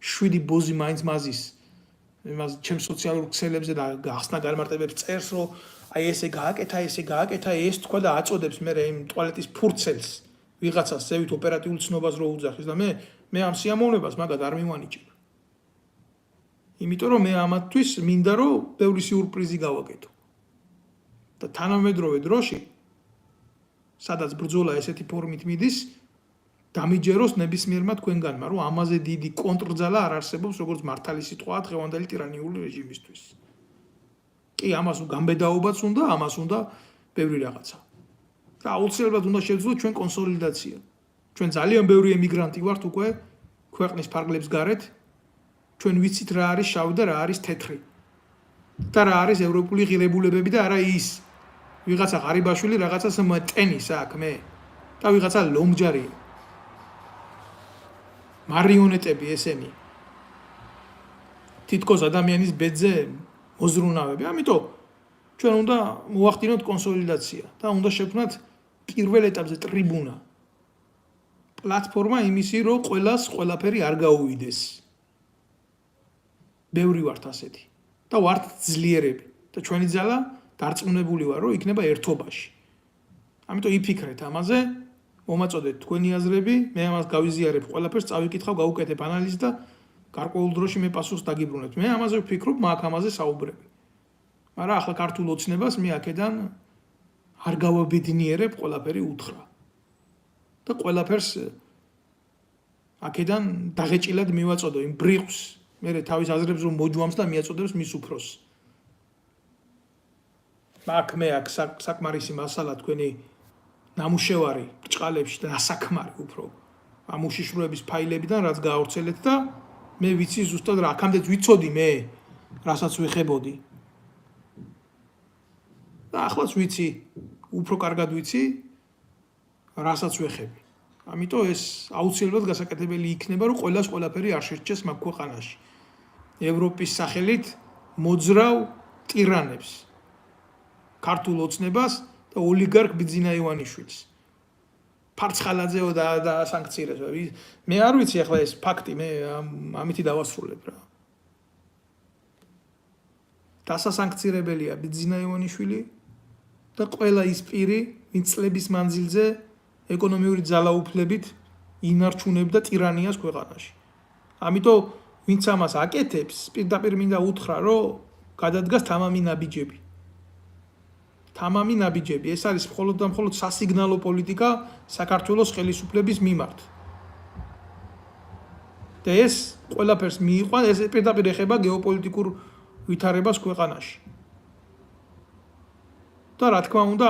7 ბოზი მაინც მაზის იმას ჩემ სოციალურ ქსელებზე და გახსნა განმარტებებს წერს, რომ აი ესე გააკეთა, ეს თქვა და აწოდებს მე იმ ტუალეტის ფურცელს ვიღაცას ზევით ოპერატიულ ცნობას რო უძახის და მე ამ სიამოვნებას მაგად არ მივანიჭებ. იმიტომ რომ მე ამათთვის მინდა რომ ბევრი სიურპრიზი გავაკეთო. და თანამედროვე დროში სადაც ბრძოლა ესეთი ფორმით მიდის, დამიჯეროს ნებისმიერმა თქვენგანმა, რომ ამაზე დიდი კონტრძალა არ არსებობს, როგორც მართალი სიტყვაა დღევანდელი ტირანიული რეჟიმისთვის. კი, ამას გამბედაობაც უნდა, ამას უნდა ბევრი რაღაცა. და აუცილებლად უნდა შევძლოთ ჩვენ კონსოლიდაცია. ჩვენ ძალიან ბევრი ემიგრანტი ვართ უკვე ქვეყნის ფარგლებს გარეთ. ჩვენ ვიცით რა არის შავი და რა არის თეთრი. და რა არის ევროპული ღირებულებები და არა ის. ვიღაცა ღარიბაშვილი რაღაცას ტენის აქ მე და ვიღაცა ლომჯარია. მარიონეტები ესენი. თითქოს ადამიანის ბედზე მოზრუნავები. ამიტომ ჩვენ უნდა მოვახდინოთ კონსოლიდაცია და უნდა შევქმნათ პირველ ეტაპზე ტრიბუნა. პლატფორმა იმისი, რომ ყველას ყველაფერი არ გაუვიდეს. ბევრი ვართ ასეთი და ვართ ძლიერები და ჩვენი ძალა დარწმუნებული ვარ, რომ იქნება ერთობაში. ამიტომ იფიქრეთ ამაზე, მომაწოდეთ თქვენი აზრები, მე ამას გავიზიარებ ყველაფერს, წავიკითხავ, გავუკეთებ ანალიზი და გარკვეულ დროში მე პასუხს დაგიბრუნებთ. მე ამაზე ვფიქრობ, მაგ ამაზე საუბრები. მაგრამ ახლა ქართულ ოცნებას მე აქედან არ გავაბედნიერებ, ყველაფერი უთხრა. და ყველაფერს აქედან დაღეჭილად მივაწოდო იმ ბრიყვს, მე თავის აზრებს რომ მოჯვამს და მიაწოდებს მის უფროს. აქ საკმარისი მასალა თქვენი ნამუშევარი ბრჭყალებში და ასაკმარი უფრო ამ უშიშროების ფაილებიდან რაც გაავრცელეთ და მე ვიცი ზუსტად რა აქამდეც ვიცოდი მე რასაც ვიხებოდი. და ახლაც ვიცი, უფრო კარგად ვიცი რასაც ვეხები. ამიტომ ეს აუცილებლად გასაკეთებელი იქნება, რომ ყველას ყველაფერი არ შეჭეს მაგ ქვეყანაში. ევროპის სახელით მოძრავ ტირანებს, ქართულ ოცნებას და ოლიგარქ ბიძინა ივანიშვილს. ფარცხალაძეო და სანქციებს. მე არ ვიცი ახლა ეს ფაქტი, მე ამითი დავასრულებ რა. დასასანქცირებელია ბიძინა ივანიშვილი და ყველა ის პირი, ვინც წლების მანძილზე ეკონომიური ძალაუფლებით ინარჩუნებდა ტირანიას ქვეყანაში. ამიტომ ვინც ამას აკეთებს, პირდაპირ მინდა უთხრა, რომ გადადგას თამამი ნაბიჯები. თამამი ნაბიჯები, ეს არის მხოლოდ და მხოლოდ სასიგნალო პოლიტიკა საქართველოს ხელისუფლების მიმართ. და ეს ყველაფერს მიიყვანს, ეს პირდაპირ ეხება გეოპოლიტიკურ ვითარებას ქვეყანაში. და რა თქმა უნდა,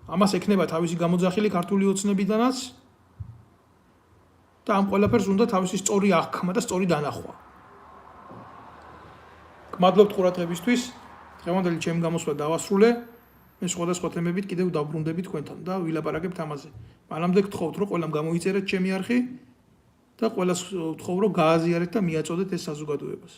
ამას ექნება თავისი გამოძახილი ქართული ოცნებიდანაც და ამ ყველაფერს უნდა თავისი სწორი აღქმა და სწორი დანახვა. გმადლობთ ყურადღებისთვის. დღევანდელი ჩემი გამოსვლა დავასრულე. მე სხვადასხვა თემებით კიდევ დავბრუნდები თქვენთან და ვილაპარაკებთ ამაზე. მანამდე გთხოვთ, რომ ყველამ გამოიწერეთ ჩემი არხი და ყველას ვთხოვ, რომ გააზიარეთ და მიაწოდეთ ეს საზოგადოებას.